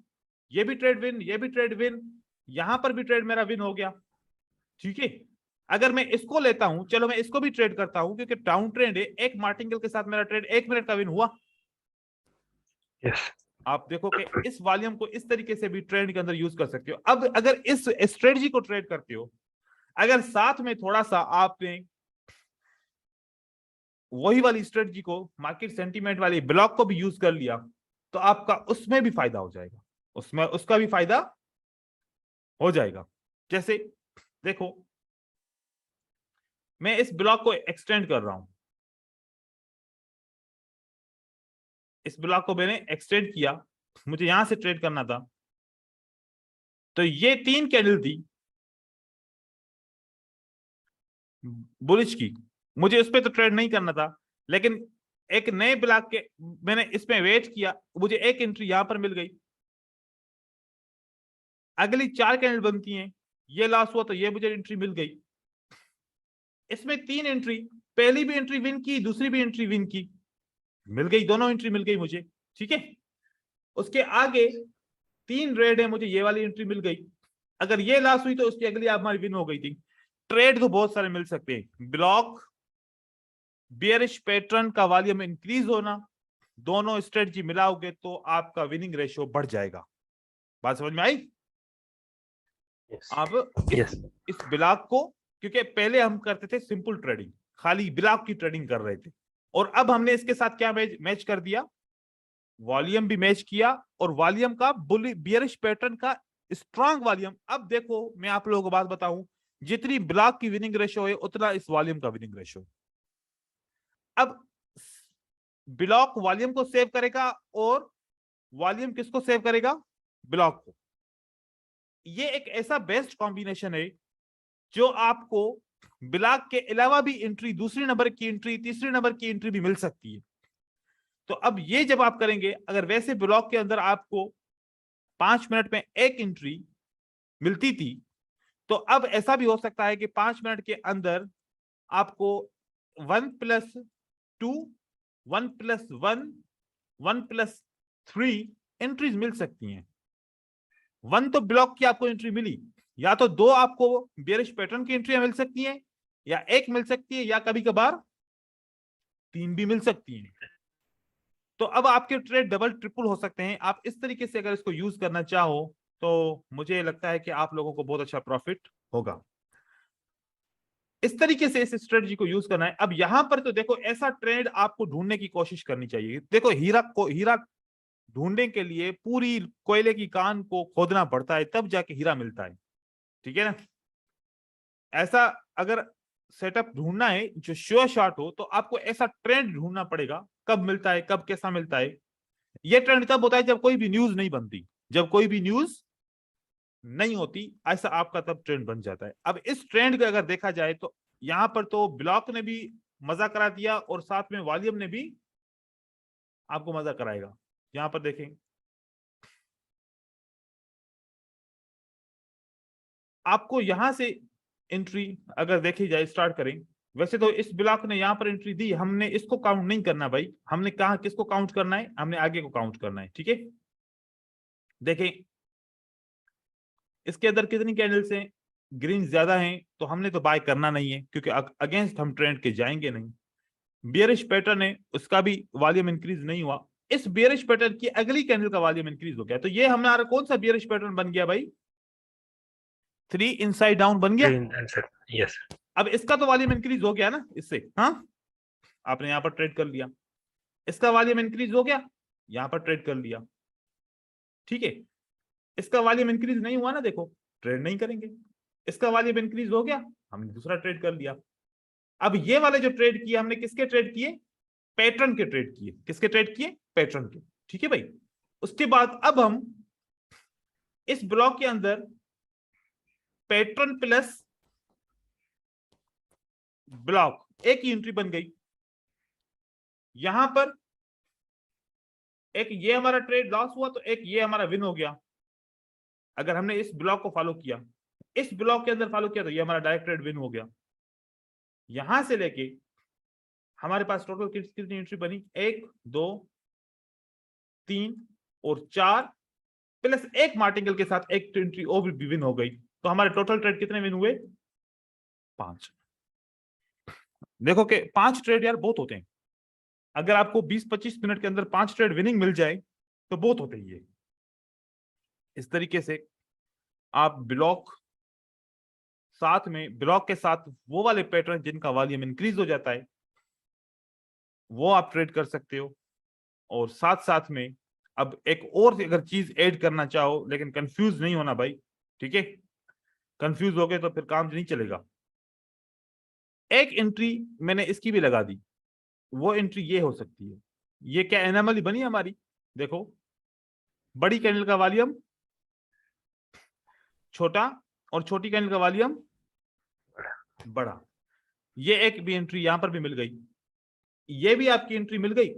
ये भी ट्रेड विन, ये भी ट्रेड विन, यहां पर भी ट्रेड मेरा विन हो गया, ठीक है। अगर मैं इसको लेता हूं, चलो मैं इसको भी ट्रेड करता हूं क्योंकि डाउन ट्रेंड है, एक मार्टिंगल के साथ मेरा ट्रेड 1 मिनट का विन हुआ। यस, आप देखो कि इस वॉल्यूम को इस तरीके से भी ट्रेंड के अंदर यूज कर सकते हो। अब अगर इस स्ट्रेटजी को ट्रेड करते हो, अगर साथ में थोड़ा सा आपने वही वाली स्ट्रेटजी को, मार्केट सेंटीमेंट वाली ब्लॉक को भी यूज कर लिया, तो आपका उसमें भी फायदा हो जाएगा, उसमें उसका भी फायदा हो जाएगा। जैसे देखो, मैं इस ब्लॉक को एक्सटेंड कर रहा हूं, इस ब्लॉक को मैंने एक्सटेंड किया, मुझे यहां से ट्रेड करना था, तो ये 3 कैंडल थी बुलिश की, मुझे उस पर तो ट्रेड नहीं करना था, लेकिन एक नए ब्लॉक के मैंने इसमें वेट किया, मुझे एक एंट्री यहां पर मिल गई, अगली 4 कैंडल बनती हैं, ये लॉस हुआ तो ये मुझे एंट्री मिल गई, इसमें 3 एंट्री, पहली भी एंट्री विन की, दूसरी भी एंट्री विन की, मिल गई, दोनों एंट्री मिल गई मुझे, ठीक है। उसके आगे 3 रेड है, मुझे ये वाली एंट्री मिल गई, अगर ये लॉस हुई तो उसकी अगली हमारी विन हो गई थी। ट्रेड तो बहुत सारे मिल सकते हैं, ब्लॉक, बियरिश पैटर्न का वॉल्यूम इंक्रीज होना, दोनों स्ट्रेटजी मिलाओगे तो आपका विनिंग रेशियो बढ़ जाएगा। बात समझ में आई? यस, अब यस, इस ब्लॉक को, क्योंकि पहले हम करते थे सिंपल ट्रेडिंग, खाली ब्लॉक की ट्रेडिंग कर रहे थे, और अब हमने इसके साथ क्या मैच कर दिया, वॉल्यूम भी मैच किया, और वॉल्यूम का बियरिश पैटर्न का स्ट्रांग वॉल्यूम। अब देखो मैं आप लोगों को बात बताऊं, जितनी ब्लॉक की विनिंग रेशियो है उतना इस वॉल्यूम का विनिंग रेशियो। अब ब्लॉक वॉल्यूम को सेव करेगा और वॉल्यूम किसको सेव करेगा? ब्लॉक को। ये एक ऐसा बेस्ट कॉम्बिनेशन है जो आपको ब्लॉक के अलावा भी एंट्री, दूसरी नंबर की एंट्री, तीसरी नंबर की एंट्री भी मिल सकती है। तो अब ये जब आप करेंगे, अगर वैसे ब्लॉक के अंदर आपको 5 मिनट में एक एंट्री मिलती थी, तो अब ऐसा भी हो सकता है कि 5 मिनट के अंदर आपको 1+2, 1+1, 1+3 एंट्रीज मिल सकती हैं। 1 तो ब्लॉक की आपको एंट्री मिली, या तो 2 आपको बेयरिश पैटर्न की एंट्री मिल सकती हैं, या 1 मिल सकती है, या कभी कभार 3 भी मिल सकती हैं। तो अब आपके ट्रेड डबल ट्रिपल हो सकते हैं। आप इस तरीके से अगर इसको यूज करना चाहो तो मुझे लगता है कि आप लोगों को बहुत अच्छा प्रॉफिट होगा। इस तरीके से इस स्ट्रेटजी को यूज करना है। अब यहां पर तो देखो, ऐसा ट्रेड आपको ढूंढने की कोशिश करनी चाहिए। देखो, हीरा ढूंढने के लिए पूरी कोयले की कान को खोदना पड़ता है, तब जाके हीरा मिलता है, ठीक है ना। ऐसा अगर सेटअप ढूंढना है जो श्योर शॉट हो, तो आपको ऐसा ट्रेंड ढूंढना पड़ेगा, कब मिलता है, कब कैसा मिलता है। ये ट्रेंड तब होता है जब कोई भी न्यूज नहीं बनती, जब कोई भी न्यूज नहीं होती, ऐसा आपका तब ट्रेंड बन जाता है। अब इस ट्रेंड को अगर देखा जाए तो यहां पर तो ब्लॉक ने भी मजा करा दिया, और साथ में वॉल्यूम ने भी आपको मजा कराएगा। यहां पर देखें, आपको यहां से एंट्री अगर देखी जाए, स्टार्ट करें, वैसे तो इस ब्लॉक ने यहां पर एंट्री दी, हमने इसको काउंट नहीं करना भाई, हमने कहा किसको काउंट करना है, हमने आगे को काउंट करना है, ठीक है। देखें इसके अंदर कितनी कैंडल्स हैं, ग्रीन ज्यादा हैं, तो हमने तो बाय करना नहीं है, क्योंकि अगेंस्ट हम ट्रेंड के जाएंगे नहीं। बियरिश पैटर्न है, उसका भी वॉल्यूम इंक्रीज नहीं हुआ, इस बेयरिश पैटर्न की अगली कैंडल का वॉल्यूम इंक्रीज हो गया। तो ये हमारा कौन सा बेयरिश पैटर्न बन गया भाई? 3 इनसाइड डाउन बन गया। यस। अब इसका तो वॉल्यूम इंक्रीज हो गया ना इससे, हाँ, आपने यहां पर ट्रेड कर लिया, इसका वॉल्यूम इंक्रीज हो गया, यहां पर ट्रेड कर लिया, ठीक है। इसका वॉल्यूम इंक्रीज नहीं हुआ ना, देखो ट्रेड नहीं करेंगे। इसका वॉल्यूम इंक्रीज हो गया, हमने दूसरा ट्रेड कर लिया। अब ये वाले जो ट्रेड किए हमने किसके ट्रेड किए? पैटर्न के ट्रेड किए। किसके ट्रेड किए? पैटर्न के, ठीक है भाई। उसके बाद अब हम इस ब्लॉक के अंदर पैटर्न प्लस ब्लॉक एक ही एंट्री बन गई। यहां पर एक ये हमारा ट्रेड लॉस हुआ तो एक ये हमारा विन हो गया। अगर हमने इस ब्लॉक को फॉलो किया, इस ब्लॉक के अंदर फॉलो किया, तो ये हमारा डायरेक्ट ट्रेड विन हो गया। यहां से लेके हमारे पास टोटल कितनी एंट्री बनी? 1 2 3 और 4 प्लस एक मार्टिंगल के साथ एक एंट्री और भी विन हो गई। तो हमारे टोटल ट्रेड कितने विन हुए? 5। देखो कि 5 ट्रेड यार बहुत होते हैं। अगर आपको 20-25 मिनट के अंदर 5 ट्रेड विनिंग मिल जाए तो बहुत होते ही है। इस तरीके से आप ब्लॉक साथ में, ब्लॉक के साथ वो वाले पैटर्न जिनका वॉल्यूम इंक्रीज हो जाता है वो आप ट्रेड कर सकते हो। और साथ साथ में अब एक और अगर चीज ऐड करना चाहो, लेकिन कंफ्यूज नहीं होना भाई, ठीक है। कंफ्यूज हो गए तो फिर काम नहीं चलेगा। एक एंट्री मैंने इसकी भी लगा दी, वो एंट्री ये हो सकती है। ये क्या एनोमली बनी हमारी? देखो, बड़ी कैंडल का वॉल्यूम छोटा और छोटी कैंडल का वॉल्यूम बड़ा। ये एक भी एंट्री यहां पर भी मिल गई, ये भी आपकी एंट्री मिल गई।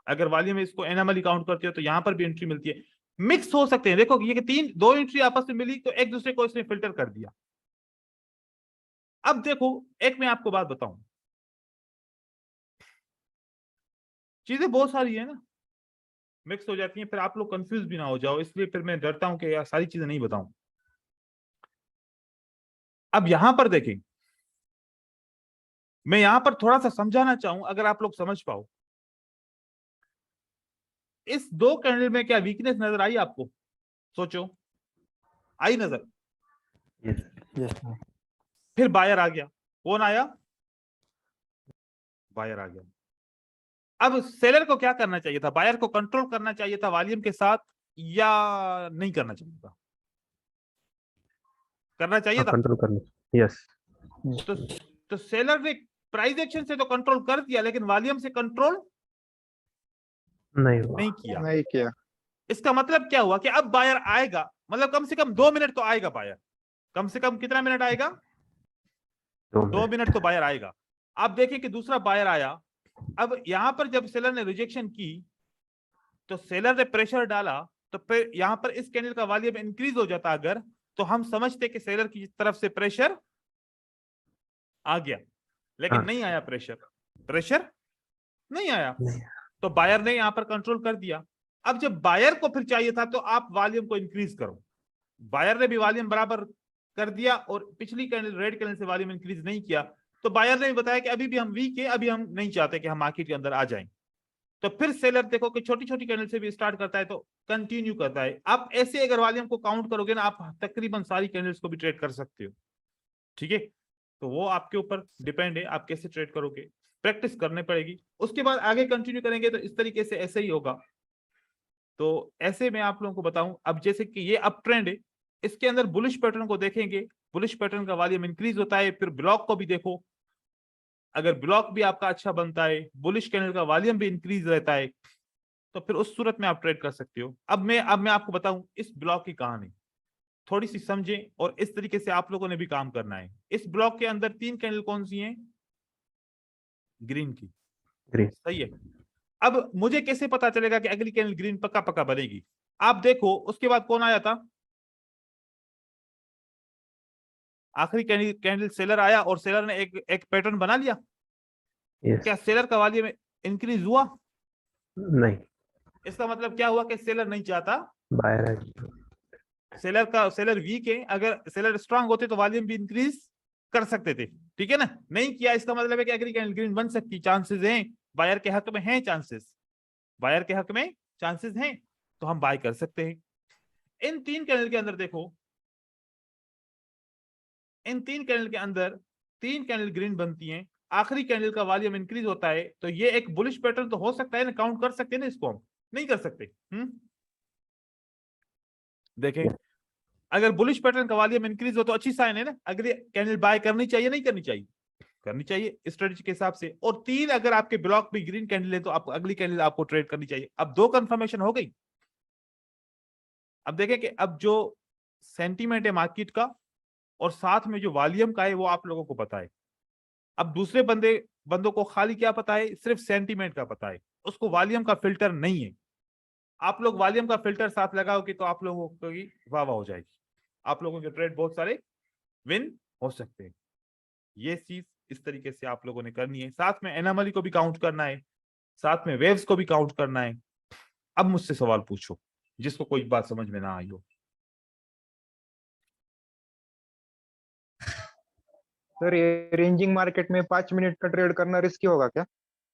अगर वॉल्यूम इसको एनोमली काउंट करते हो तो यहां पर भी एंट्री मिलती है। मिक्स हो सकते हैं, देखो ये कि 2 एंट्री आपस में मिली तो एक दूसरे को इसने फिल्टर कर दिया। अब देखो, एक मैं आपको बात बताऊं, चीजें बहुत सारी है ना, मिक्स हो जाती हैं, फिर आप लोग कंफ्यूज भी ना हो जाओ, इसलिए फिर मैं डरता हूं कि यार सारी चीजें नहीं बताऊं। अब यहां पर देखें, मैं यहां पर थोड़ा सा समझाना चाहूं, अगर आप लोग समझ पाओ। इस 2 कैंडल में क्या वीकनेस नजर आई आपको? सोचो, आई नजर? यस। फिर बायर आ गया। कौन आया? बायर आ गया। अब सेलर को क्या करना चाहिए था? बायर को कंट्रोल करना चाहिए था वॉल्यूम के साथ या नहीं करना चाहिए था? करना चाहिए था। कंट्रोल करना। यस। तो सेलर ने प्राइस एक्शन से तो कंट्रोल कर दिया, लेकिन वॉल्यूम से कंट्रोल नहीं किया। इसका मतलब क्या हुआ कि अब बायर आएगा, मतलब कम से कम 2 मिनट तो आएगा बायर। कम से कम कितना मिनट आएगा? 2 मिनट तो बायर आएगा। आप देखिए कि दूसरा बायर आया। अब यहां पर जब सेलर ने रिजेक्शन की तो सेलर ने प्रेशर डाला, तो फिर यहां पर इस कैंडल का वॉल्यूम इंक्रीज हो जाता अगर, तो हम समझते कि सेलर की तरफ से प्रेशर आ गया, लेकिन नहीं आया प्रेशर नहीं आया। तो बायर ने यहां पर कंट्रोल कर दिया। अब जब बायर को फिर चाहिए था तो आप वॉल्यूम को इंक्रीज करो, बायर ने भी वॉल्यूम बराबर कर दिया और पिछली कैंडल रेड कैंडल से वॉल्यूम इंक्रीज नहीं किया। तो बायर ने भी बताया कि अभी भी हम वीक है, अभी हम नहीं चाहते कि हम मार्केट के अंदर आ जाएं। तो फिर सेलर देखो कि छोटी छोटी कैंडल से भी स्टार्ट करता है तो कंटिन्यू करता है। आप ऐसे अगर वॉल्यूम को काउंट करोगे ना, आप तकरीबन सारी कैंडल्स को भी ट्रेड कर सकते हो, ठीक है। तो वो आपके ऊपर डिपेंड है, आप कैसे ट्रेड करोगे, प्रैक्टिस करनी पड़ेगी। उसके बाद आगे कंटिन्यू करेंगे तो इस तरीके से ऐसे ही होगा। तो ऐसे मैं आप लोगों को बताऊं, अब जैसे कि ये अप ट्रेंड है, इसके अंदर बुलिश पैटर्न को देखेंगे, बुलिश पैटर्न का वॉल्यूम इंक्रीज होता है। फिर ब्लॉक को भी देखो, अगर ब्लॉक भी आपका अच्छा बनता है, बुलिश कैंडल का वॉल्यूम भी इंक्रीज रहता है, तो फिर उस सूरत में आप ट्रेड कर सकते हो। अब मैं आपको बताऊं इस ब्लॉक की कहानी, थोड़ी सी समझें, और इस तरीके से आप लोगों ने भी काम करना है। इस ब्लॉक के अंदर 3 कैंडल कौन सी हैं? ग्रीन की, सही है। अब मुझे कैसे पता चलेगा कि अगली कैंडल ग्रीन पक्का पक्का बनेगी? आप देखो उसके बाद कौन आया था? आखिरी कैंडल सेलर आया और सेलर ने एक पैटर्न बना लिया। क्या सेलर का वॉल्यूम इंक्रीज हुआ? नहीं। इसका मतलब क्या हुआ कि सेलर नहीं चाहता, बायर सेलर वीक है। अगर सेलर स्ट्रांग होते तो वॉल्यूम भी इंक्रीज कर सकते थे, ठीक है ना। नहीं किया, इसका मतलब है कि अगली कैंडल ग्रीन बन सकती, चांसेस हैं, बायर के हक में हैं चांसेस। बायर के हक में चांसेस हैं तो हम बाय कर सकते हैं। इन 3 कैंडल के अंदर देखो, इन 3 कैंडल के अंदर 3 कैंडल ग्रीन बनती हैं, आखिरी कैंडल का वॉल्यूम इंक्रीज होता है, तो ये एक बुलिश पैटर्न तो हो सकता है ना, काउंट कर सकते हैं ना इसको, हम नहीं कर सकते। देखें, अगर बुलिश पैटर्न का वॉल्यूम इंक्रीज हो तो अच्छी साइन है ना, अगली कैंडल बाय करनी चाहिए नहीं करनी चाहिए, करनी चाहिए स्ट्रेटजी के हिसाब से। और 3 अगर आपके ब्लॉक में ग्रीन कैंडल है तो आपको अगली कैंडल आपको ट्रेड करनी चाहिए। अब 2 कंफर्मेशन हो गई। अब देखें कि अब जो सेंटीमेंट है मार्केट का और साथ में जो वॉल्यूम का है वो आप लोगों को पता है। अब दूसरे बंदों को खाली क्या पता है, सिर्फ सेंटीमेंट का पता है, उसको वॉल्यूम का फिल्टर नहीं है। आप लोग वॉल्यूम का फिल्टर साथ लगाओगे तो आप लोगों की वाह वाह हो जाएगी, आप लोगों के ट्रेड बहुत सारे विन हो सकते हैं। ये चीज इस तरीके से आप लोगों ने करनी है, साथ में एनोमली को भी काउंट करना है, साथ में वेव्स को भी काउंट करना है। अब मुझसे सवाल पूछो जिसको कोई बात समझ में ना आई हो। सर ये रेंजिंग मार्केट में 5 मिनट का ट्रेड करना रिस्की होगा क्या?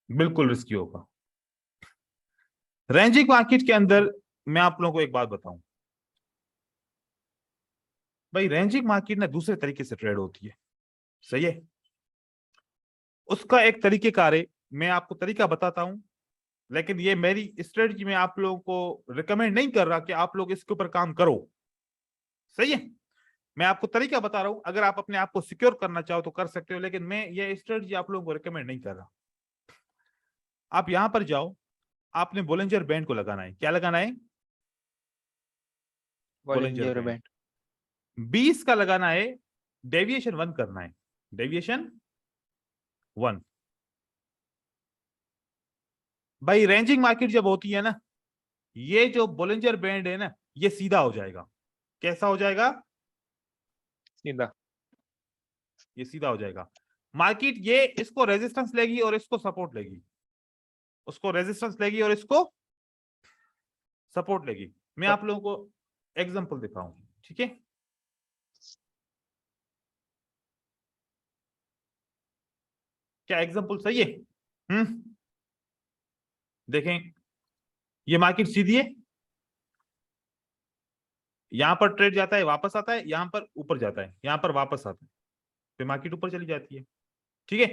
बिल्कुल रिस्की होगा। रेंजिंग मार्केट के अंदर मैं आप लोगों को एक बात बताऊं भाई, रेंजिंग मार्केट ना दूसरे तरीके से ट्रेड होती है, सही है। उसका एक तरीकेकार है, मैं आपको तरीका बताता हूं, लेकिन ये मेरी स्ट्रेटजी में आप लोगों को रिकमेंड नहीं कर रहा कि आप लोग इसके ऊपर काम करो, सही है। मैं आपको तरीका बता रहा हूं, अगर आप अपने आप को सिक्योर करना चाहो तो कर सकते हो, लेकिन मैं ये स्ट्रेटजी आप लोगों को रिकमेंड नहीं कर रहा। आप यहां पर जाओ, आपने बोलिंजर बैंड को लगाना है। क्या लगाना है? बॉलिंजर बैंड 20 का लगाना है, डेविएशन 1 करना है, डेविएशन 1। भाई रेंजिंग मार्केट जब होती है ना, ये जो बोलिंजर बैंड है ना, ये सीधा हो जाएगा। कैसा हो जाएगा? सीधा। ये सीधा हो जाएगा। मार्केट ये इसको रेजिस्टेंस लेगी और इसको सपोर्ट लेगी, उसको रेजिस्टेंस लेगी और इसको सपोर्ट लेगी। मैं आप लोगों को एग्जांपल दिखाऊं, ठीक है। क्या एग्जांपल सही है? देखें, ये मार्केट सीधी है, यहां पर ट्रेड जाता है वापस आता है, यहां पर ऊपर जाता है, यहां पर वापस आता है, फिर मार्केट ऊपर चली जाती है, ठीक है।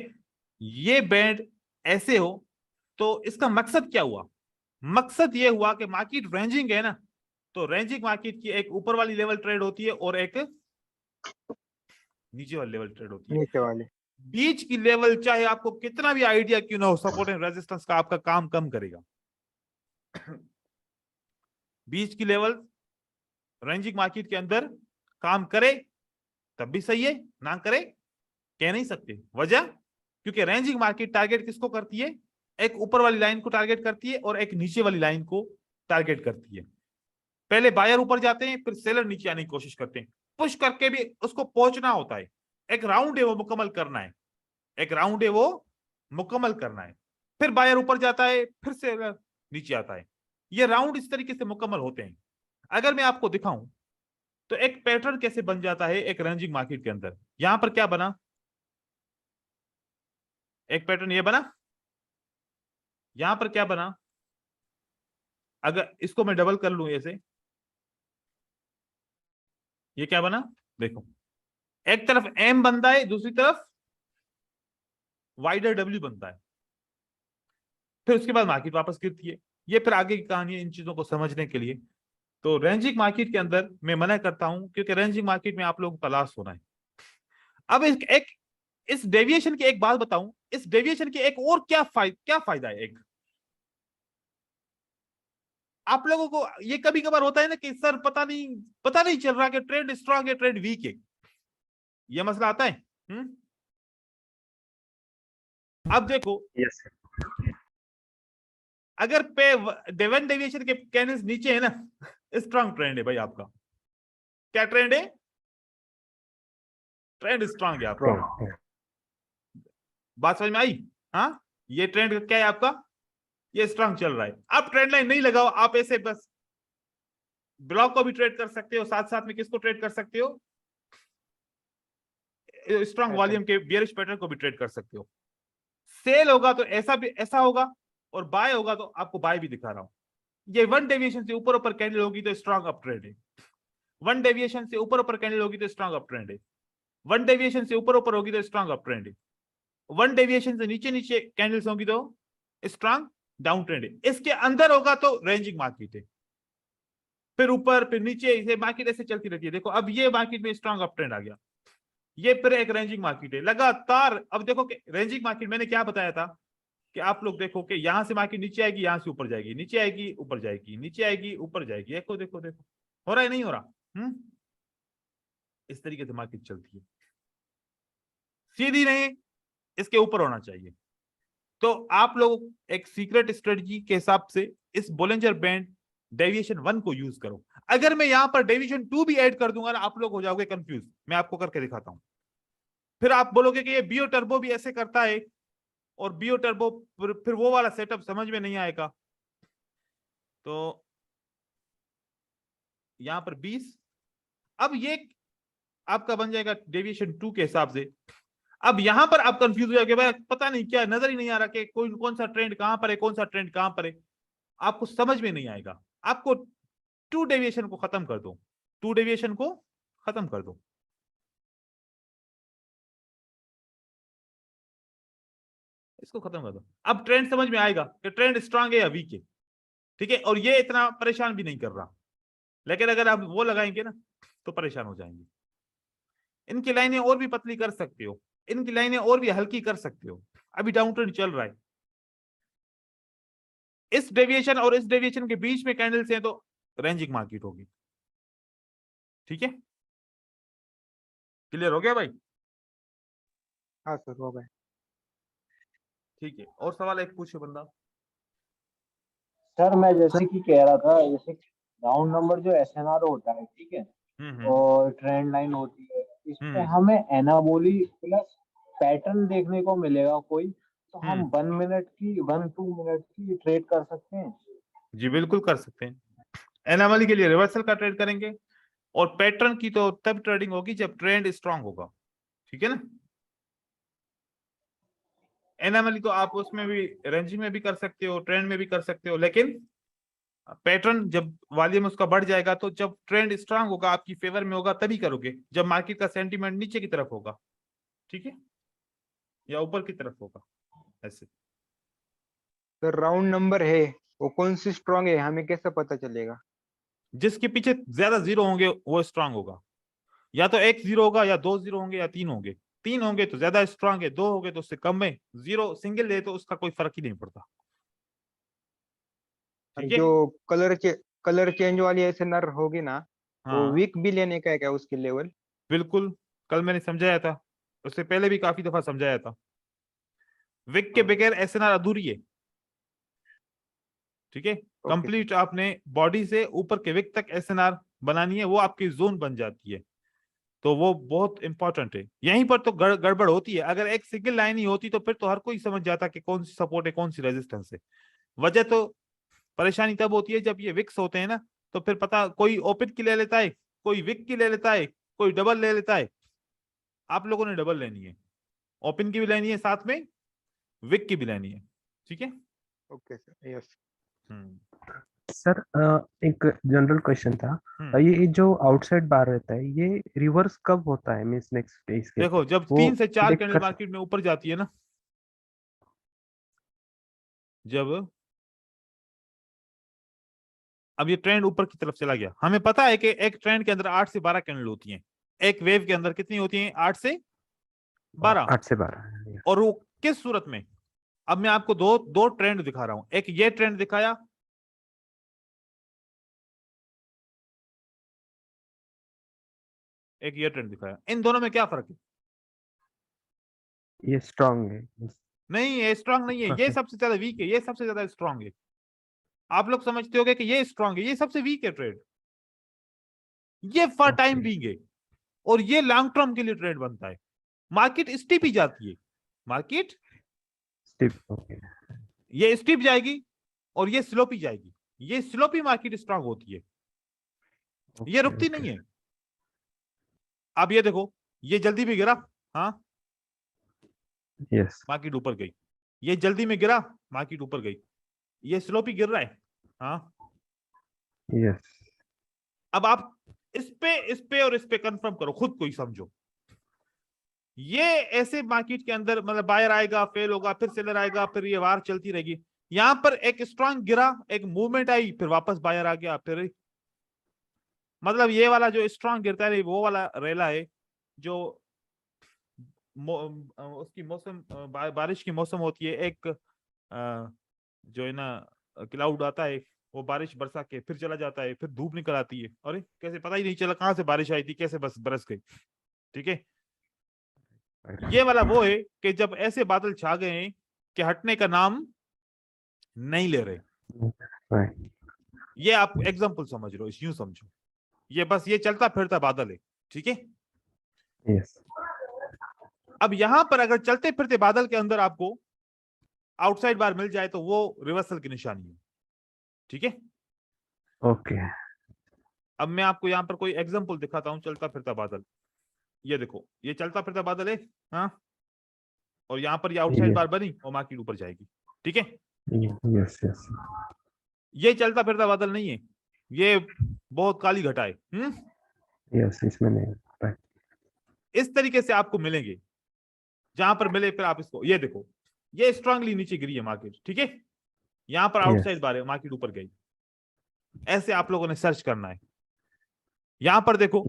ये बैंड ऐसे हो तो इसका मकसद क्या हुआ? मकसद ये हुआ कि मार्केट रेंजिंग है ना, तो रेंजिंग मार्केट की एक ऊपर वाली लेवल ट्रेड होती है और एक नीचे वाली लेवल ट्रेड होती है। नीचे वाले बीच की लेवल चाहे आपको कितना भी आइडिया क्यों ना हो, सपोर्ट एंड रेजिस्टेंस का आपका काम कम करेगा। बीच की लेवल रेंजिंग मार्केट के अंदर काम करे तब भी सही है, ना करे कह नहीं सकते। वजह, क्योंकि रेंजिंग मार्केट टारगेट किसको करती है? एक ऊपर वाली लाइन को टारगेट करती है और एक नीचे वाली लाइन को टारगेट करती है। पहले बायर ऊपर जाते हैं, फिर सेलर नीचे आने की कोशिश करते हैं, पुश करके भी उसको पहुंचना होता है। एक राउंड है वो मुकम्मल करना है, एक राउंड है वो मुकम्मल करना है, फिर बायर ऊपर जाता है, फिर सेलर नीचे आता है। ये राउंड इस तरीके से मुकम्मल होते हैं। अगर मैं आपको दिखाऊं तो एक पैटर्न कैसे बन जाता है एक रेंजिंग मार्केट के अंदर। यहां पर क्या बना? एक पैटर्न ये बना, यहां पर क्या बना? अगर इसको मैं डबल कर लूं ऐसे, ये क्या बना? देखो, एक तरफ एम बनता है, दूसरी तरफ वाइडर डब्ल्यू बनता है, फिर उसके बाद मार्केट वापस गिरती है। ये फिर आगे की कहानी है इन चीजों को समझने के लिए। तो रेंजिंग मार्केट के अंदर मैं मना करता हूं, क्योंकि रेंजिंग मार्केट में आप लोगों को तलाश होना है। अब एक इस डेविएशन की एक बात बताऊं, इस डेविएशन की एक और क्या फायदा है? एक आप लोगों को ये कभी कभार होता है ना कि सर पता नहीं चल रहा कि ट्रेंड स्ट्रांग है ट्रेंड वीक है, ये मसला आता है। अब देखो, यस अगर पे डेवन डेविएशन के कैंडल्स नीचे है ना, स्ट्रांग ट्रेंड है भाई आपका। क्या ट्रेंड है? ट्रेंड स्ट्रांग है आपका। बात समझ में आई? हाँ, ये ट्रेंड क्या है आपका? ये स्ट्रांग चल रहा है। आप ट्रेंड लाइन नहीं लगाओ, आप ऐसे बस ब्लॉक को भी ट्रेड कर सकते हो, साथ साथ में किसको ट्रेड कर सकते हो? स्ट्रांग वॉल्यूम के बियरिश पैटर्न को भी ट्रेड कर सकते हो। सेल होगा तो ऐसा होगा, और बाय होगा तो आपको बाय भी दिखा रहा हूं। ये 1 डेविएशन से ऊपर ऊपर कैंडल होगी तो स्ट्रांग अप ट्रेंड है। 1 डेविएशन से ऊपर ऊपर कैंडल होगी तो स्ट्रांग अप ट्रेंड है। 1 डेविएशन से ऊपर ऊपर होगी तो स्ट्रांग अप ट्रेंड है। 1 डेविएशन से नीचे नीचे कैंडल्स होगी तो स्ट्रांग डाउन ट्रेंड है। इसके अंदर होगा तो रेंजिंग मार्केट है, फिर ऊपर फिर नीचे, इसे मार्केट ऐसे चलती रहती है। देखो अब ये मार्केट में स्ट्रांग अप ट्रेंड आ गया, ये फिर एक रेंजिंग मार्केट है लगातार। अब देखो कि रेंजिंग मार्केट मैंने क्या बताया था कि आप लोग देखो कि यहां से मार्केट नीचे आएगी, यहां से ऊपर जाएगी, नीचे आएगी ऊपर जाएगी, नीचे आएगी ऊपर जाएगी। देखो देखो देखो हो रहा है नहीं हो रहा? इस तरीके से मार्केट चलती है, सीधी नहीं, इसके ऊपर होना चाहिए। तो आप लोग एक सीक्रेट स्ट्रेटजी के हिसाब से इस बोलिंजर बैंड डेविएशन 1 को यूज करो। अगर मैं यहां पर डेविएशन 2 भी ऐड कर दूंगा ना, आप लोग हो जाओगे कंफ्यूज। मैं आपको करके दिखाता हूं, फिर आप बोलोगे कि ये बीओ टर्बो भी ऐसे करता है, और बीओ टर्बो फिर वो वाला सेटअप समझ में नहीं आएगा। तो यहां पर 20, अब ये आपका बन जाएगा डेविएशन 2 के हिसाब से। अब यहां पर आप कंफ्यूज हो जाओगे, भाई पता नहीं क्या, नजर ही नहीं आ रहा कि कौन सा ट्रेंड कहां पर है, कौन सा ट्रेंड कहां पर है, आपको समझ में नहीं आएगा। आपको 2 डेविएशन को खत्म कर दो, 2 डेविएशन को खत्म कर दो। इसको खत्म कर दो, अब ट्रेंड समझ में आएगा कि ट्रेंड स्ट्रांग है या वीक है। ठीक है, और ये इतना परेशान भी नहीं कर रहा। लेकिन अगर आप वो लगाएंगे ना तो परेशान हो जाएंगे। इनकी लाइनें और भी पतली कर सकते हो, इनकी लाइनें और भी हल्की कर सकते हो। अभी डाउन ट्रेंड चल रहा है, इस डेविएशन और इस डेविएशन के बीच में कैंडल्स हैं तो रेंजिंग मार्केट होगी। ठीक है, क्लियर हो गया भाई? हाँ सर हो गए। ठीक है, और सवाल एक पूछे बंदा। सर मैं जैसे कि कह रहा था, जैसे राउंड नंबर जो एसएनआर होता है, ठीक है, और ट्रेंड लाइन होती है, इसमें हमें एनाबोली प्लस पैटर्न देखने को मिलेगा कोई, तो हम 1 मिनट की 1-2 मिनट की ट्रेड कर सकते हैं? जी बिल्कुल कर सकते हैं। एनामली के लिए रिवर्सल का ट्रेड करेंगे, और पैटर्न की तो तब ट्रेडिंग होगी जब ट्रेंड स्ट्रांग होगा। ठीक है ना? एनामली तो आप उसमें भी रेंजिंग में भी कर सकते हो, ट्रेंड में भी कर सकते हो, लेकिन पैटर्न जब वॉल्यूम उसका बढ़ जाएगा तो जब ट्रेंड स्ट्रांग होगा, आपकी फेवर में होगा, तभी करोगे जब मार्केट का सेंटीमेंट नीचे की तरफ होगा। ठीक है, या ऊपर की तरफ होगा ऐसे। सर राउंड नंबर है वो कौन सी स्ट्रांग है, हमें कैसे पता चलेगा? जिसके पीछे ज्यादा जीरो होंगे वो स्ट्रांग होगा। या तो एक जीरो होगा, या 2 जीरो होंगे, या 3 होंगे। 3 होंगे तो ज्यादा स्ट्रांग है, 2 होंगे तो उससे कम है, जीरो सिंगल है तो उसका कोई फर्क ही नहीं पड़ता। ठीक है, जो कलर चेंज वाली एसएनआर होगी ना, वो हाँ वीक भी लेने का है क्या उसकी लेवल? बिल्कुल, कल मैंने समझाया था, उससे पहले भी काफी दफा समझाया था। विक के बगैर एसएनआर अधूरी है। ठीक है, कंप्लीट आपने बॉडी से ऊपर के विक तक एसएनआर बनानी है, वो आपकी जोन बन जाती है। तो वो बहुत इंपॉर्टेंट है। यहीं पर तो गड़बड़ होती है। अगर एक सिंगल लाइन ही होती तो फिर तो हर कोई समझ जाता कि कौन सी सपोर्ट है, कौन सी रेजिस्टेंस है। वजह तो परेशानी तब होती है जब ये विक्स होते हैं ना, तो फिर पता कोई ओपन की ले लेता है, कोई विक की ले लेता है, कोई डबल ले लेता है। आप लोगों ने डबल लेनी है, ओपन की भी लेनी है, साथ में विक की भी लेनी है। ठीक है, ओके सर, यस। सर एक जनरल क्वेश्चन था, ये जो आउटसाइड बार रहता है ये रिवर्स कब होता है, मींस नेक्स्ट डे इसके? देखो जब 3 से 4 कैंडल मार्केट में ऊपर जाती है ना, जब अब ये ट्रेंड ऊपर की तरफ चला गया, हमें पता है कि एक ट्रेंड के अंदर 8 से 12 कैंडल होती हैं। एक वेव के अंदर कितनी होती हैं? 8 से 12। 8 से 12। और वो किस सूरत में? अब मैं आपको दो ट्रेंड दिखा रहा हूं। एक ये ट्रेंड दिखाया, एक ये ट्रेंड दिखाया, इन दोनों में क्या फर्क है? ये स्ट्रांग है? नहीं, ये स्ट्रांग नहीं है, ये सबसे ज्यादा वीक है, ये सबसे ज्यादा स्ट्रांग है। आप लोग समझते होगे कि ये स्ट्रांग है, ये सबसे वीक है ट्रेड। ये फॉर टाइम बीइंग है, और ये लॉन्ग टर्म के लिए ट्रेड बनता है। मार्केट स्टीप ही जाती है, मार्केट स्टीप, ये स्टीप जाएगी और ये स्लोपी जाएगी। ये स्लोपी मार्केट स्ट्रांग होती है, ये रुकती नहीं है। अब ये देखो, ये जल्दी में गिरा, हाँ यस, मार्केट ऊपर गई। ये जल्दी में गिरा, मार्केट ऊपर गई। ये स्लोपी गिर रहा है। हाँ, यस अब आप इस पे और इस पे कंफर्म करो, खुद को ही समझो। ये ऐसे मार्केट के अंदर मतलब बायर आएगा, फेल होगा, फिर सेलर आएगा, फिर ये वार चलती रहेगी। यहां पर एक स्ट्रांग गिरा, एक मूवमेंट आई, फिर वापस बायर आ गया, फिर मतलब ये वाला जो स्ट्रांग गिरता है वो वाला रेला है जो उसकी मौसम बारिश की मौसम होती है। एक जो है ना क्लाउड आता है, वो बारिश बरसा के फिर चला जाता है, फिर धूप निकल आती है, अरे कैसे पता ही नहीं चला कहां से बारिश आई थी, कैसे बस बरस गई। ठीक है, ये वाला वो है कि जब ऐसे बादल छा गए हैं कि हटने का नाम नहीं ले रहे। राइट ये आप एग्जांपल समझ लो, यूं समझो, ये बस ये चलता फिरता बादल है। ठीक है, यस अब यहां पर अगर चलते फिरते बादल के अंदर आपको आउटसाइड बार मिल जाए तो वो रिवर्सल की निशानी है। ठीक है, ओके अब मैं आपको यहां पर कोई एग्जांपल दिखाता हूं, चलता फिरता बादल। ये देखो, ये चलता फिरता बादल है। हाँ, और यहां पर ये आउटसाइड बार बनी और मार्केट ऊपर जाएगी। ठीक है, यस यस ये चलता फिरता बादल नहीं है, ये बहुत काली घटा है। यस इसमें नहीं राइट इस तरीके से आपको मिलेंगे, जहां पर मिले फिर आप इसको, ये देखो ये स्ट्रांगली नीचे गिरी है मार्केट। ठीक है, यहां पर आउटसाइड बार है, मार्केट ऊपर गई। ऐसे आप लोगों ने सर्च करना है। यहां पर देखो,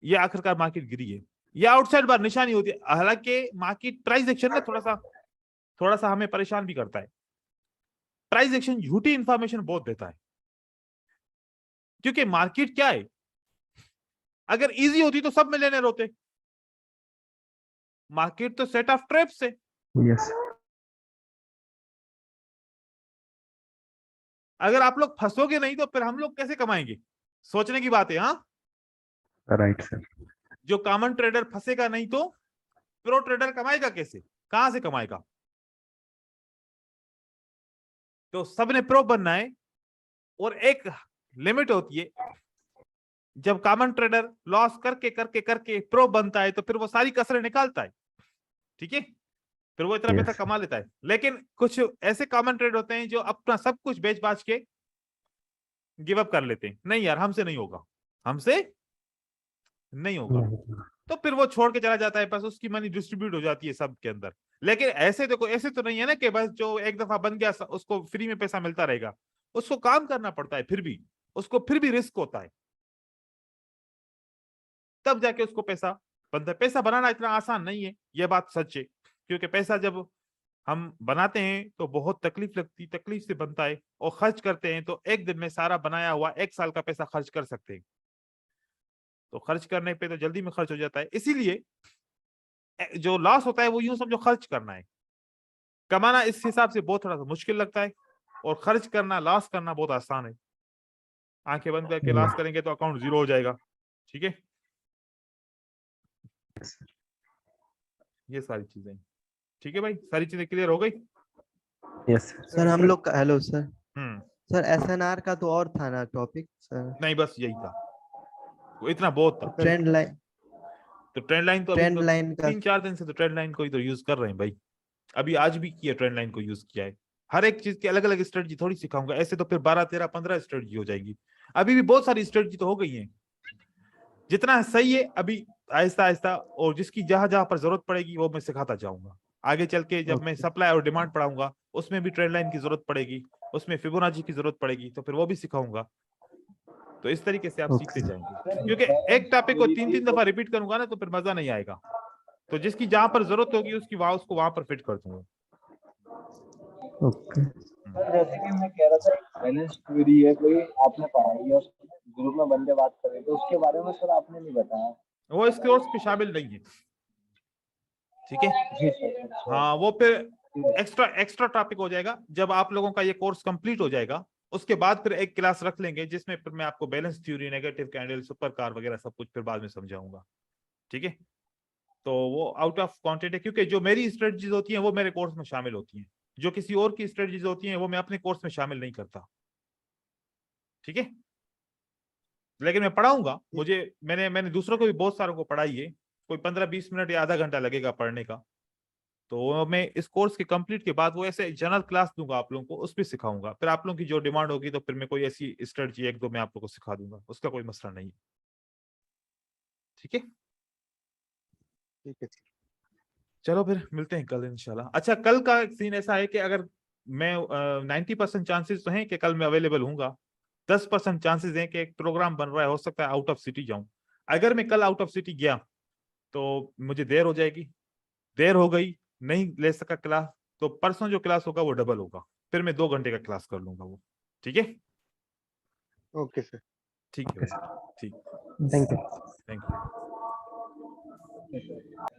ये आखिरकार मार्केट गिरी है, ये आउटसाइड बार निशानी होती है। हालांकि मार्केट प्राइस एक्शन ना थोड़ा सा हमें परेशान भी करता है। प्राइस एक्शन झूठी इंफॉर्मेशन बहुत देता है, क्योंकि मार्केट क्या है, अगर इजी होती तो सब मिलियनेयर होते। मार्केट तो सेट ऑफ ट्रैप्स है। यस अगर आप लोग फंसोगे नहीं तो फिर हम लोग कैसे कमाएंगे, सोचने की बात है। हाँ, राइट सर जो कॉमन ट्रेडर फंसेगा नहीं तो प्रो ट्रेडर कमाएगा कैसे, कहां से कमाएगा। तो सबने प्रो बनना है, और एक लिमिट होती है, जब कॉमन ट्रेडर लॉस करके करके करके प्रो बनता है तो फिर वो सारी कसरें निकालता है। ठीक है, फिर वो इतना पैसा Yes. कमा लेता है। लेकिन कुछ ऐसे कॉमन ट्रेड होते हैं जो अपना सब कुछ बेच बाच के गिव अप कर लेते हैं, नहीं यार हमसे नहीं होगा, हमसे नहीं होगा, तो फिर वो छोड़ के चला जाता है, बस उसकी मनी डिस्ट्रीब्यूट हो जाती है सबके अंदर। लेकिन ऐसे देखो, ऐसे तो नहीं है ना कि बस जो एक दफा बन गया उसको फ्री में पैसा मिलता रहेगा, उसको काम करना पड़ता है, फिर भी उसको फिर भी रिस्क होता है, तब जाके उसको पैसा बनता है। पैसा बनाना इतना आसान नहीं है, ये बात सच है, क्योंकि पैसा जब हम बनाते हैं तो बहुत तकलीफ लगती, तकलीफ से बनता है, और खर्च करते हैं तो एक दिन में सारा बनाया हुआ 1 साल का पैसा खर्च कर सकते हैं। तो खर्च करने पे तो जल्दी में खर्च हो जाता है, इसीलिए जो लॉस होता है वो यूं समझो खर्च करना है। कमाना इस हिसाब से बहुत थोड़ा सा मुश्किल लगता है, और खर्च करना, लॉस करना बहुत आसान है। आंखें बंद करके लॉस करेंगे तो अकाउंट जीरो हो जाएगा। ठीक है, ये सारी चीजें। ठीक है भाई, सारी चीजें क्लियर हो गई। यस सर हम लोग का, हेलो सर, हम्म, सर एसएनआर का तो और था ना टॉपिक सर, नहीं बस यही था, वो इतना बहुत था। ट्रेंड लाइन, तो ट्रेंड लाइन तो अभी ट्रेंड तो लाइन का 3-4 दिन से तो ट्रेंड लाइन को ही तो यूज कर रहे हैं भाई। अभी आज भी किया, ट्रेंड लाइन को यूज किया है। हर एक चीज की अलग अलग स्ट्रेटजी थोड़ी सिखाऊंगा, ऐसे तो फिर 12-13-15 स्ट्रेटजी हो जाएगी। अभी भी बहुत सारी स्ट्रेटजी तो हो गई है, जितना सही है अभी आहिस्ता आहिस्ता, और जिसकी जहां जहां पर जरूरत पड़ेगी वो मैं सिखाता जाऊंगा। आगे चल के जब मैं सप्लाई और डिमांड पढ़ाऊंगा उसमें भी ट्रेंड लाइन की जरूरत पड़ेगी, उसमें फिबोनाची की जरूरत पड़ेगी, तो फिर वो भी सिखाऊंगा। तो इस तरीके से आप सीखते जाएंगे, क्योंकि एक टॉपिक को 3-3 दफा रिपीट करूंगा ना तो फिर मजा नहीं आएगा। तो जिसकी जहां पर जरूरत होगी उसकी उसको वहां पर फिट कर दूंगा। ओके सर जैसे कि मैं कह रहा था, एक बैलेंस थ्योरी है कोई, आपने पढ़ाई है, ग्रुप में बंदे बात कर रहे थे, उसके बारे में सर आपने नहीं बताया। वो इस कोर्स पे शामिल नहीं है। ठीक है, जी सर। हाँ वो फिर एक्स्ट्रा टॉपिक हो जाएगा। जब आप लोगों का ये कोर्स कंप्लीट हो जाएगा उसके बाद फिर एक क्लास रख लेंगे जिसमें फिर मैं आपको balance theory, negative candle, super car वगैरह सब कुछ फिर बाद में समझाऊंगा। ठीक है, तो वो आउट ऑफ कॉन्टेंट है, क्योंकि जो मेरी स्ट्रेटजीज होती हैं वो मेरे कोर्स में शामिल होती हैं, जो किसी और की स्ट्रेटजीज होती हैं वो मैं अपने कोर्स में शामिल नहीं करता। ठीक है, लेकिन मैं पढ़ाऊंगा, मैंने दूसरों को भी बहुत सारों को पढ़ाई है, कोई 15-20 मिनट या आधा घंटा लगेगा पढ़ने का। तो मैं इस कोर्स के कंप्लीट के बाद वो ऐसे जनरल क्लास दूंगा आप लोगों को, उस पर सिखाऊंगा। फिर आप लोगों की जो डिमांड होगी तो फिर मैं कोई ऐसी स्ट्रेटजी एक दो मैं आप लोगों को सिखा दूंगा, उसका कोई मसला नहीं है। ठीक है, ठीक है। चलो फिर मिलते हैं कल इंशाल्लाह। अच्छा, कल का सीन ऐसा है कि अगर मैं 90% चांसेस तो हैं कि कल मैं अवेलेबल हूँगा, 10% चांसेस हैं कि एक प्रोग्राम बन रहा है, हो सकता है आउट ऑफ सिटी जाऊं। अगर मैं कल आउट ऑफ सिटी गया तो मुझे देर हो जाएगी, देर हो गई नहीं ले सका क्लास, तो परसों जो क्लास होगा वो डबल होगा, फिर मैं 2 घंटे का क्लास कर लूंगा वो। ठीक है, ओके सर। ठीक है ओके भाई, सर, ठीक, थैंक यू। Thank you.